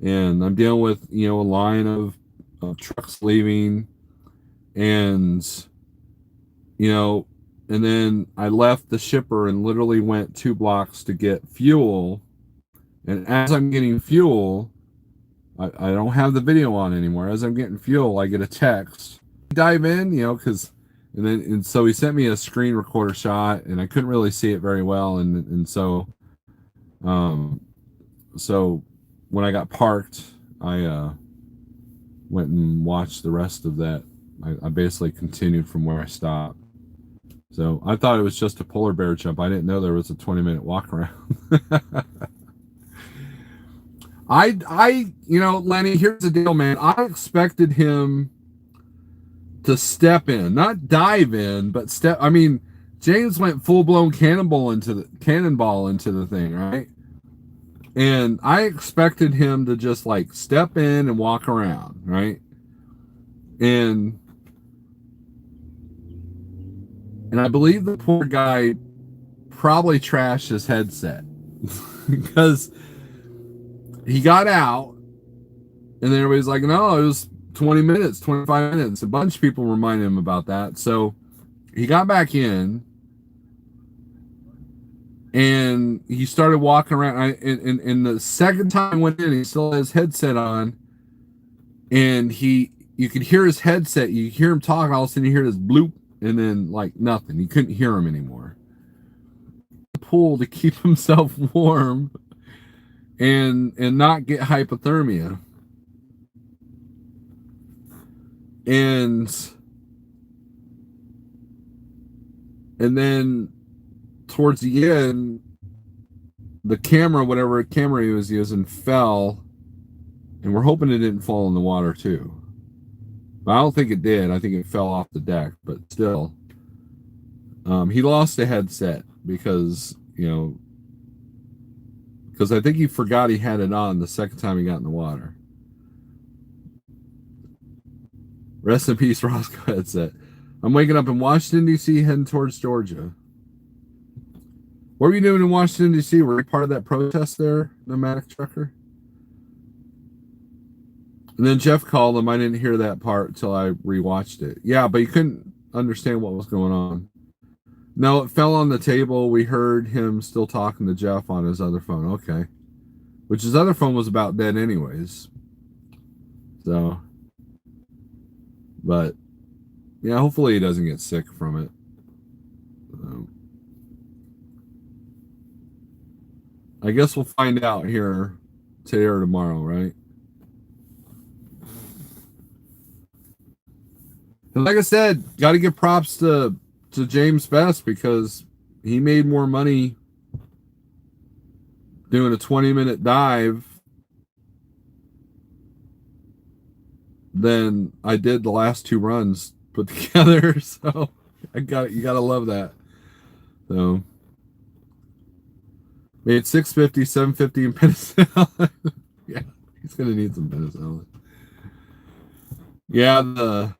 I'm dealing with, a line of trucks leaving, and, and then I left the shipper and literally went 2 blocks to get fuel. And as I'm getting fuel, I don't have the video on anymore. As I'm getting fuel, I get a text. Dive in, because, and so he sent me a screen recorder shot, and I couldn't really see it very well, and so when I got parked, I went and watched the rest of that. I basically continued from where I stopped. So I thought it was just a polar bear jump. I didn't know there was a 20-minute walk around. Lenny, here's the deal, man. I expected him to step in, not dive in, but step. I mean, James went full-blown cannonball into the thing, right? And I expected him to just like step in and walk around, right? And I believe the poor guy probably trashed his headset because he got out, and then everybody's like, no, it was 20 minutes, 25 minutes. A bunch of people reminded him about that. So he got back in, and he started walking around. And the second time I went in, he still had his headset on, and you could hear his headset. You hear him talking, all of a sudden you hear this bloop, and then like nothing. You couldn't hear him anymore. Pool to keep himself warm and not get hypothermia. And then towards the end, the camera, whatever camera he was using, fell, and we're hoping it didn't fall in the water too. But I don't think it did. I think it fell off the deck, but still. He lost the headset because I think he forgot he had it on the second time he got in the water. Rest in peace, Roscoe headset. I'm waking up in Washington, D.C., heading towards Georgia. What were you doing in Washington, D.C.? Were you part of that protest there, Nomadic Trucker? And then Jeff called him. I didn't hear that part until I rewatched it. Yeah, but you couldn't understand what was going on. No, it fell on the table. We heard him still talking to Jeff on his other phone. Okay. Which his other phone was about dead anyways. So, but, yeah, hopefully he doesn't get sick from it. I guess we'll find out here today or tomorrow, right? And like I said, got to give props to James Best because he made more money doing a 20-minute dive than I did the last 2 runs put together. So you got to love that. So made 650, 750 in penicillin. Yeah, he's gonna need some penicillin. Yeah,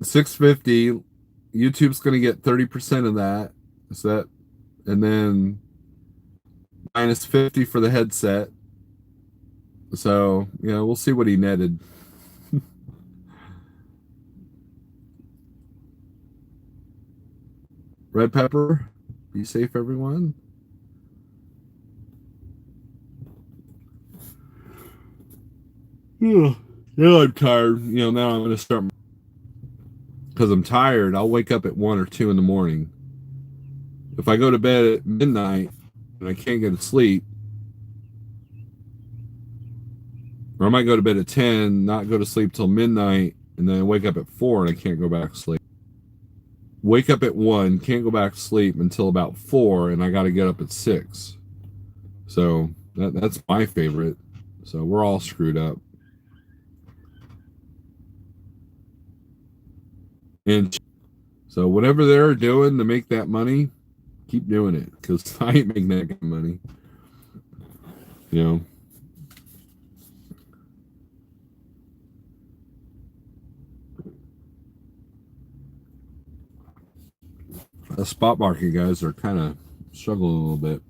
650. YouTube's gonna get 30% of that. So that, and then minus 50 for the headset. So we'll see what he netted. Red Pepper, be safe, everyone. Yeah, I'm tired. Now I'm going to start because I'm tired. I'll wake up at 1 or 2 in the morning. If I go to bed at midnight and I can't get to sleep, or I might go to bed at 10, not go to sleep till midnight, and then I wake up at 4 and I can't go back to sleep. wake up at 1, can't go back to sleep until about 4, and I got to get up at 6. So that's my favorite. So we're all screwed up. And so whatever they're doing to make that money, keep doing it, because I ain't making that kind of money. You know. The spot market guys are kind of struggling a little bit.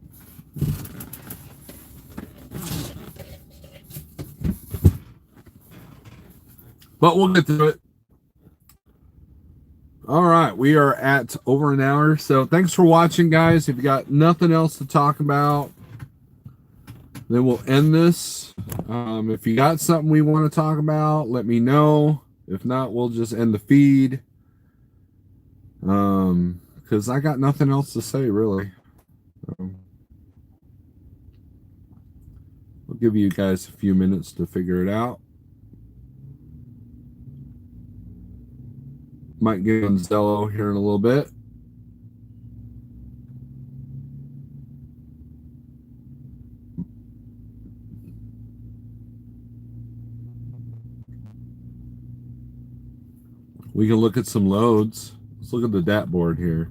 But we'll get through it. All right, we are at over an hour. So thanks for watching, guys. If you got nothing else to talk about, then we'll end this. If you got something we want to talk about, let me know. If not, we'll just end the feed. Because I got nothing else to say, really. I'll give you guys a few minutes to figure it out. Might get on Zello here in a little bit. We can look at some loads. Let's look at the DAT board here.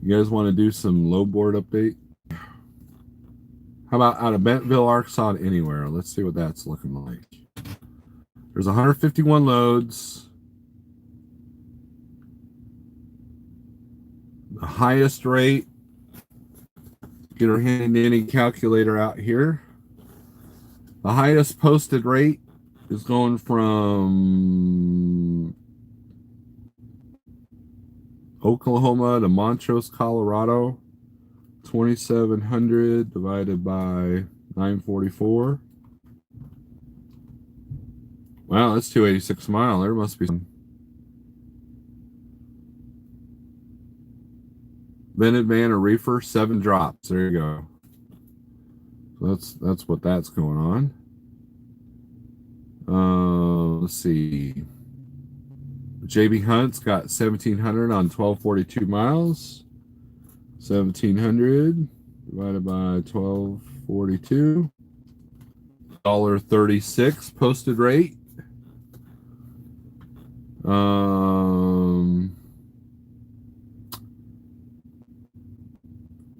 You guys want to do some load board update? How about out of Bentonville, Arkansas to anywhere? Let's see what that's looking like. There's 151 loads. The highest rate, get our handy dandy calculator out here. The highest posted rate is going from Oklahoma to Montrose, Colorado. 2,700 divided by 944. Wow, that's 286 a mile. There must be some. Vented van or reefer, 7 drops. There you go. So that's what that's going on. Let's see. JB Hunt's got 1,700 on 1,242 miles. 1,700 divided by 1,242. $1.36 posted rate.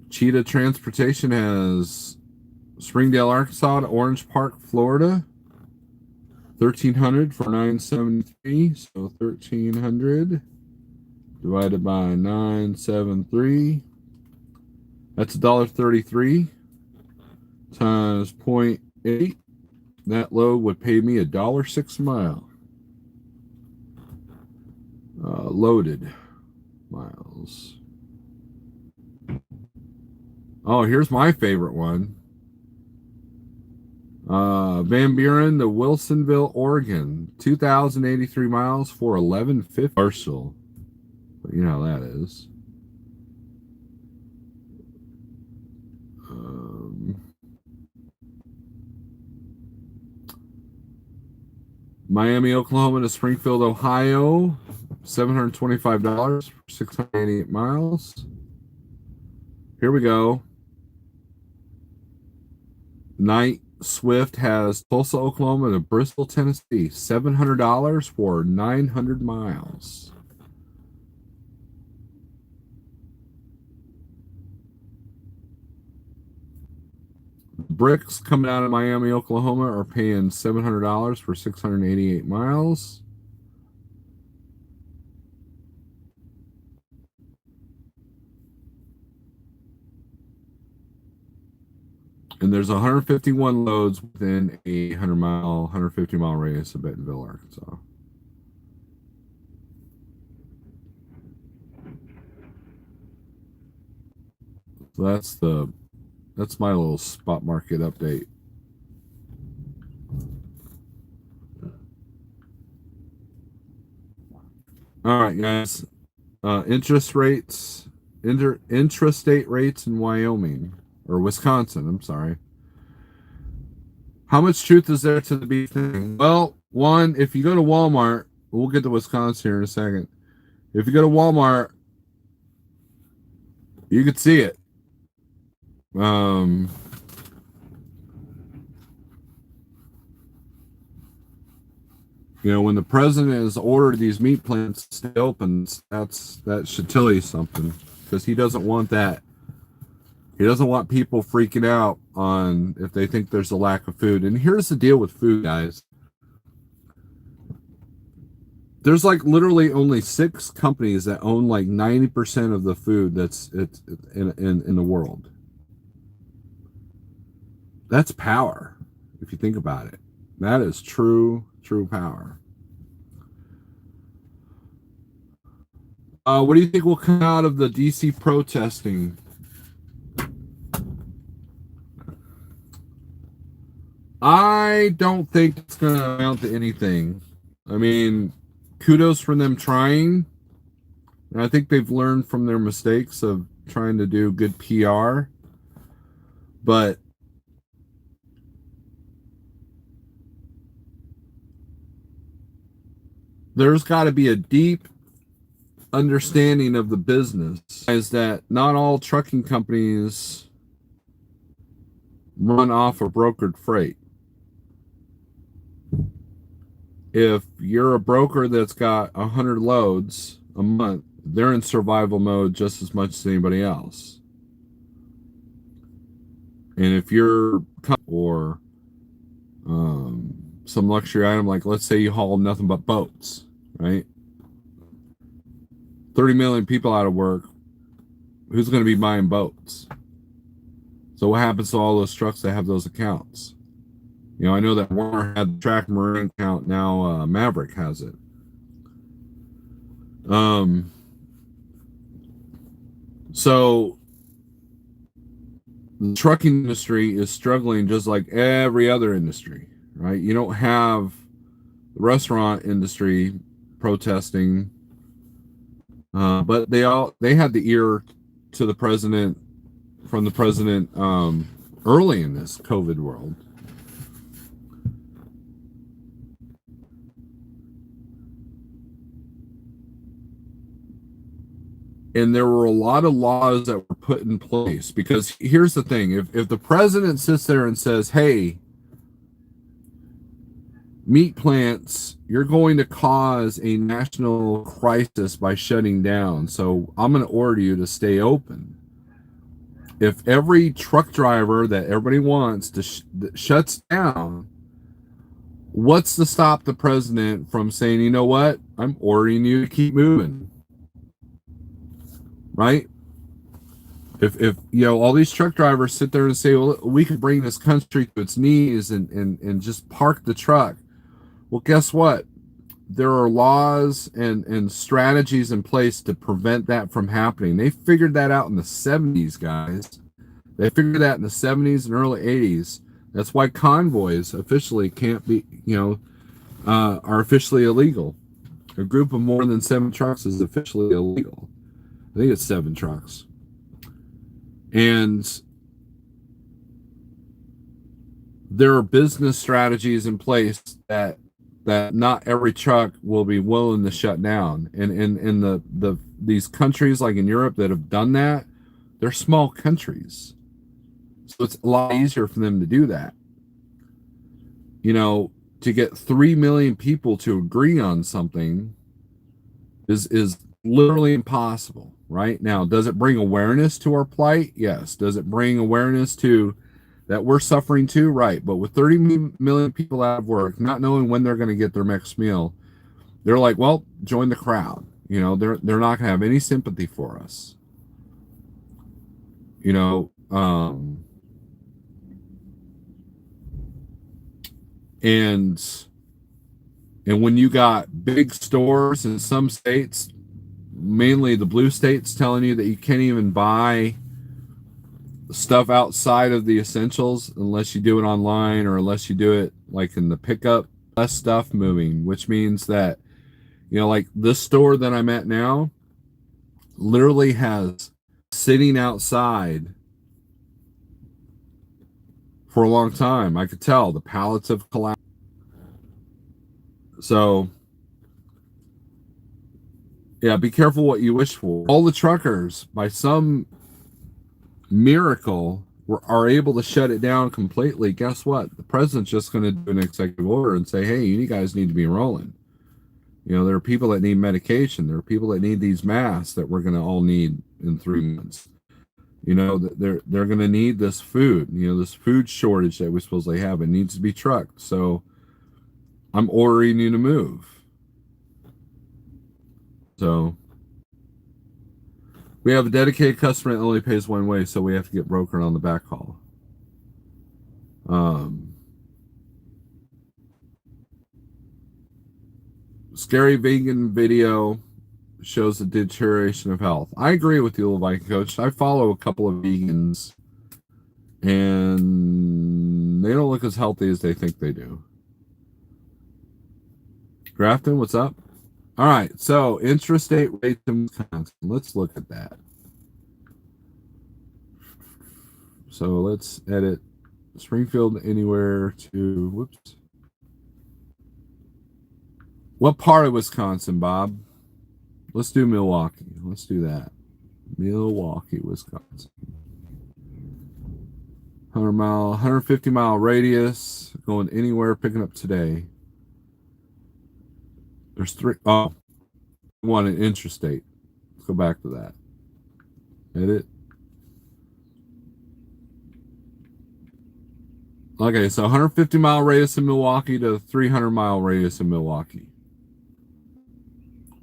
Cheetah Transportation has Springdale, Arkansas to Orange Park, Florida. 1,300 for 973. So 1,300 divided by 973. That's $1.33 times 0.8. That load would pay me $1.06 a mile. Loaded miles. Oh, here's my favorite one. Van Buren to Wilsonville, Oregon. 2,083 miles for 1,150 parcel. But you know how that is. Miami, Oklahoma to Springfield, Ohio. $725 for 688 miles. Here we go. Night Swift has Tulsa, Oklahoma to Bristol, Tennessee. $700 for 900 miles. Bricks coming out of Miami, Oklahoma are paying $700 for 688 miles. And there's 151 loads within a 150 mile radius of Bentonville, Arkansas. So that's my little spot market update. All right, guys. Intrastate rates in Wyoming or Wisconsin. I'm sorry. How much truth is there to the beef thing? Well, one, if you go to Walmart, We'll get to Wisconsin here in a second. If you go to Walmart, you could see it. Um, when the president has ordered these meat plants to stay open, that should tell you something, because he doesn't want that. He doesn't want people freaking out on if they think there's a lack of food. And here's the deal with food, guys. There's like literally only 6 companies that own like 90% of the food that's in the world. That's power, if you think about it. That is true power. What do you think will come out of the DC protesting? I don't think it's going to amount to anything. I mean, kudos for them trying. And I think they've learned from their mistakes of trying to do good PR. But there's got to be a deep understanding of the business, is that not all trucking companies run off of brokered freight. If you're a broker that's got 100 loads a month, they're in survival mode just as much as anybody else. And if you're or some luxury item, like let's say you haul nothing but boats, right? 30 million people out of work, who's going to be buying boats? So what happens to all those trucks that have those accounts? I know that Warner had the Track Marine account. Now Maverick has it. So the trucking industry is struggling just like every other industry, right? You don't have the restaurant industry protesting, but they had the ear to the president, from the president, early in this COVID world. And there were a lot of laws that were put in place, because here's the thing. If the president sits there and says, hey, meat plants, you're going to cause a national crisis by shutting down, so I'm going to order you to stay open. If every truck driver that everybody wants to shuts down, what's to stop the president from saying, you know what, I'm ordering you to keep moving? Right? If all these truck drivers sit there and say, well, we could bring this country to its knees and just park the truck. Well, guess what? There are laws and strategies in place to prevent that from happening. They figured that out in the 70s, guys. They figured that in the 70s and early 80s. That's why convoys officially can't be, are officially illegal. A group of more than 7 trucks is officially illegal. I think it's 7 trucks. And there are business strategies in place that not every truck will be willing to shut down. And in these countries like in Europe that have done that, they're small countries. So it's a lot easier for them to do that. To get 3 million people to agree on something is literally impossible. Right? Now, does it bring awareness to our plight? Yes. Does it bring awareness to that we're suffering too? Right. But with 30 million people out of work, not knowing when they're going to get their next meal, they're like, well, join the crowd. They're not going to have any sympathy for us. And when you got big stores in some states, mainly the blue states, telling you that you can't even buy stuff outside of the essentials unless you do it online, or unless you do it like in the pickup, less stuff moving, which means that, like this store that I'm at now literally has sitting outside for a long time. I could tell the pallets have collapsed. So Yeah, be careful what you wish for. All the truckers, by some miracle, are able to shut it down completely. Guess what? The president's just going to do an executive order and say, hey, you guys need to be rolling. You know, there are people that need medication. There are people that need these masks that we're going to all need in 3 months. You know, they're going to need this food. You know, this food shortage that we supposedly have. It needs to be trucked. So I'm ordering you to move. So we have a dedicated customer that only pays one way, so we have to get brokered on the backhaul. Scary vegan video shows the deterioration of health. I agree with you, little Viking Coach. I follow a couple of vegans, and they don't look as healthy as they think they do. Grafton, what's up? All right, so intrastate rates in Wisconsin. Let's look at that. So let's edit Springfield anywhere to, whoops. What part of Wisconsin, Bob? Let's do Milwaukee. Let's do that. Milwaukee, Wisconsin. 150 mile radius, going anywhere, picking up today. There's three. Oh, one an intrastate. Let's go back to that. Edit. Okay, so 150 mile radius in Milwaukee to 300 mile radius in Milwaukee.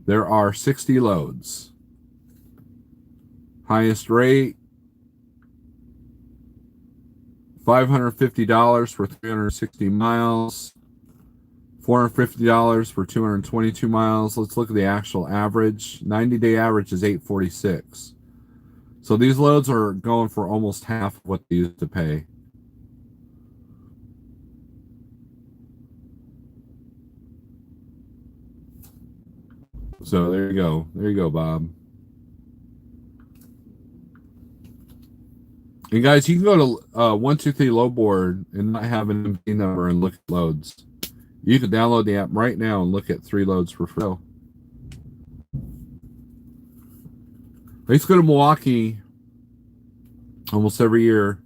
There are 60 loads. Highest rate, $550 for 360 miles. $450 for 222 miles. Let's look at the actual average. 90-day average is 846. So these loads are going for almost half of what they used to pay. So there you go. There you go, Bob. And guys, you can go to 123 Load Board and not have an MD number and look at loads. You can download the app right now and look at 3 loads for free. I used to go to Milwaukee almost every year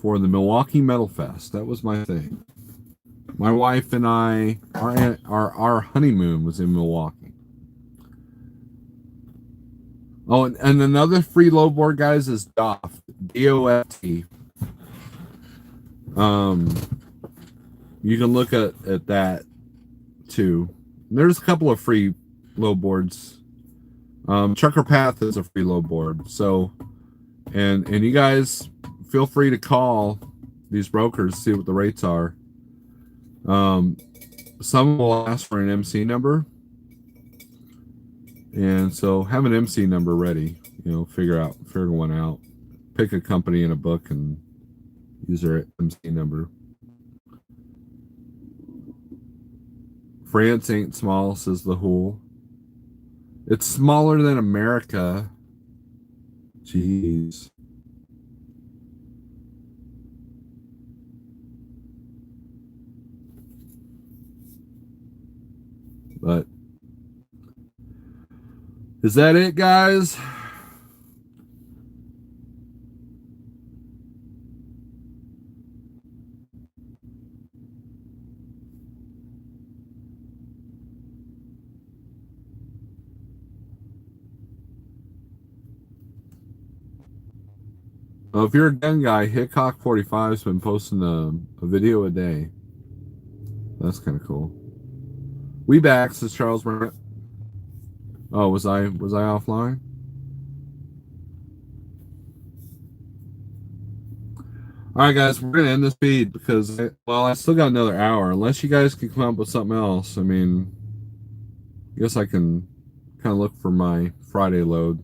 for the Milwaukee Metal Fest. That was my thing. My wife and I, our honeymoon was in Milwaukee. Oh, and another free load board, guys, is DOFT. D-O-F-T. You can look at that too. There's a couple of free load boards. Trucker Path is a free load board. So, and you guys feel free to call these brokers, see what the rates are. Some will ask for an MC number. And so have an MC number ready, you know, figure one out. Pick a company in a book and use their MC number. France ain't small, says the Whool. It's smaller than America. Jeez. But is that it, guys? Well, if you're a gun guy, Hickok45 has been posting a video a day. That's kind of cool. We back, says Charles Burnett. Oh, was I offline? All right, guys, we're gonna end this feed because I still got another hour. Unless you guys can come up with something else, I mean, I guess I can kind of look for my Friday load.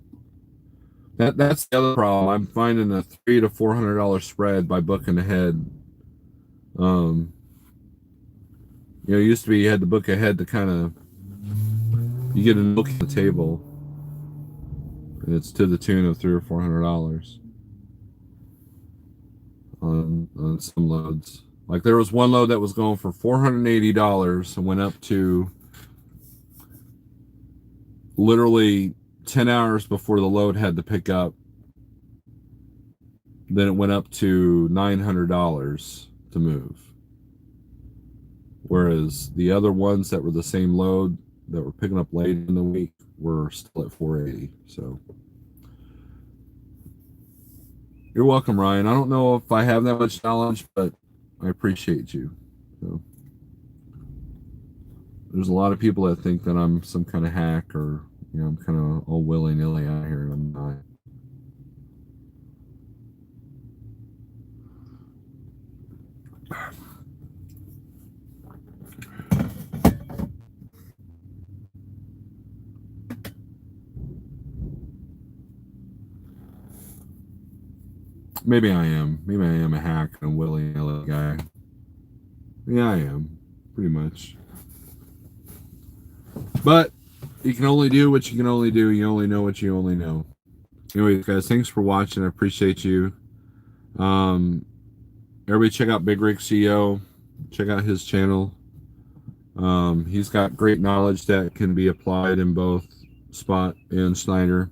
That's the other problem. I'm finding a $300 to $400 spread by booking ahead. You know, it used to be you had to book ahead to kind of you get a look at the table, and it's to the tune of $300 or $400 on some loads. Like there was one load that was going for $480 and went up to literally 10 hours before the load had to pick up. Then it went up to $900 to move. Whereas the other ones that were the same load that were picking up late in the week were still at $480. So you're welcome, Ryan. I don't know if I have that much knowledge, but I appreciate you. So there's a lot of people that think that I'm some kind of hack, or I'm kind of all willy-nilly out here, and I'm not. Maybe I am. Maybe I am a hack and a willy-nilly guy. Yeah, I am. Pretty much. But you can only do what you can only do. You only know what you only know. Anyways, guys, thanks for watching. I appreciate you. Everybody check out bigrigceo. Check out his channel. He's got great knowledge that can be applied in both Spot and Schneider.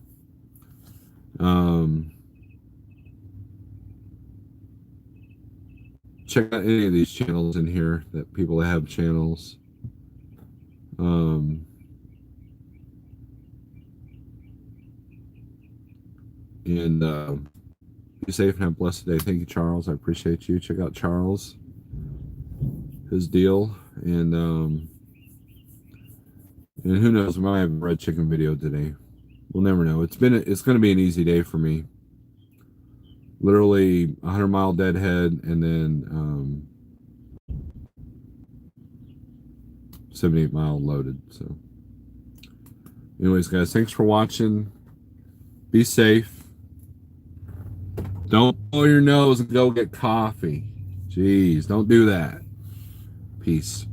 Check out any of these channels in here, that people that have channels. Be safe and have a blessed day. Thank you, Charles. I appreciate you. Check out Charles, his deal, and who knows, we might have a red chicken video today. We'll never know. It's going to be an easy day for me. Literally 100-mile deadhead, and then 78-mile loaded. So anyways, guys, thanks for watching. Be safe. Don't blow your nose and go get coffee. Jeez, don't do that. Peace.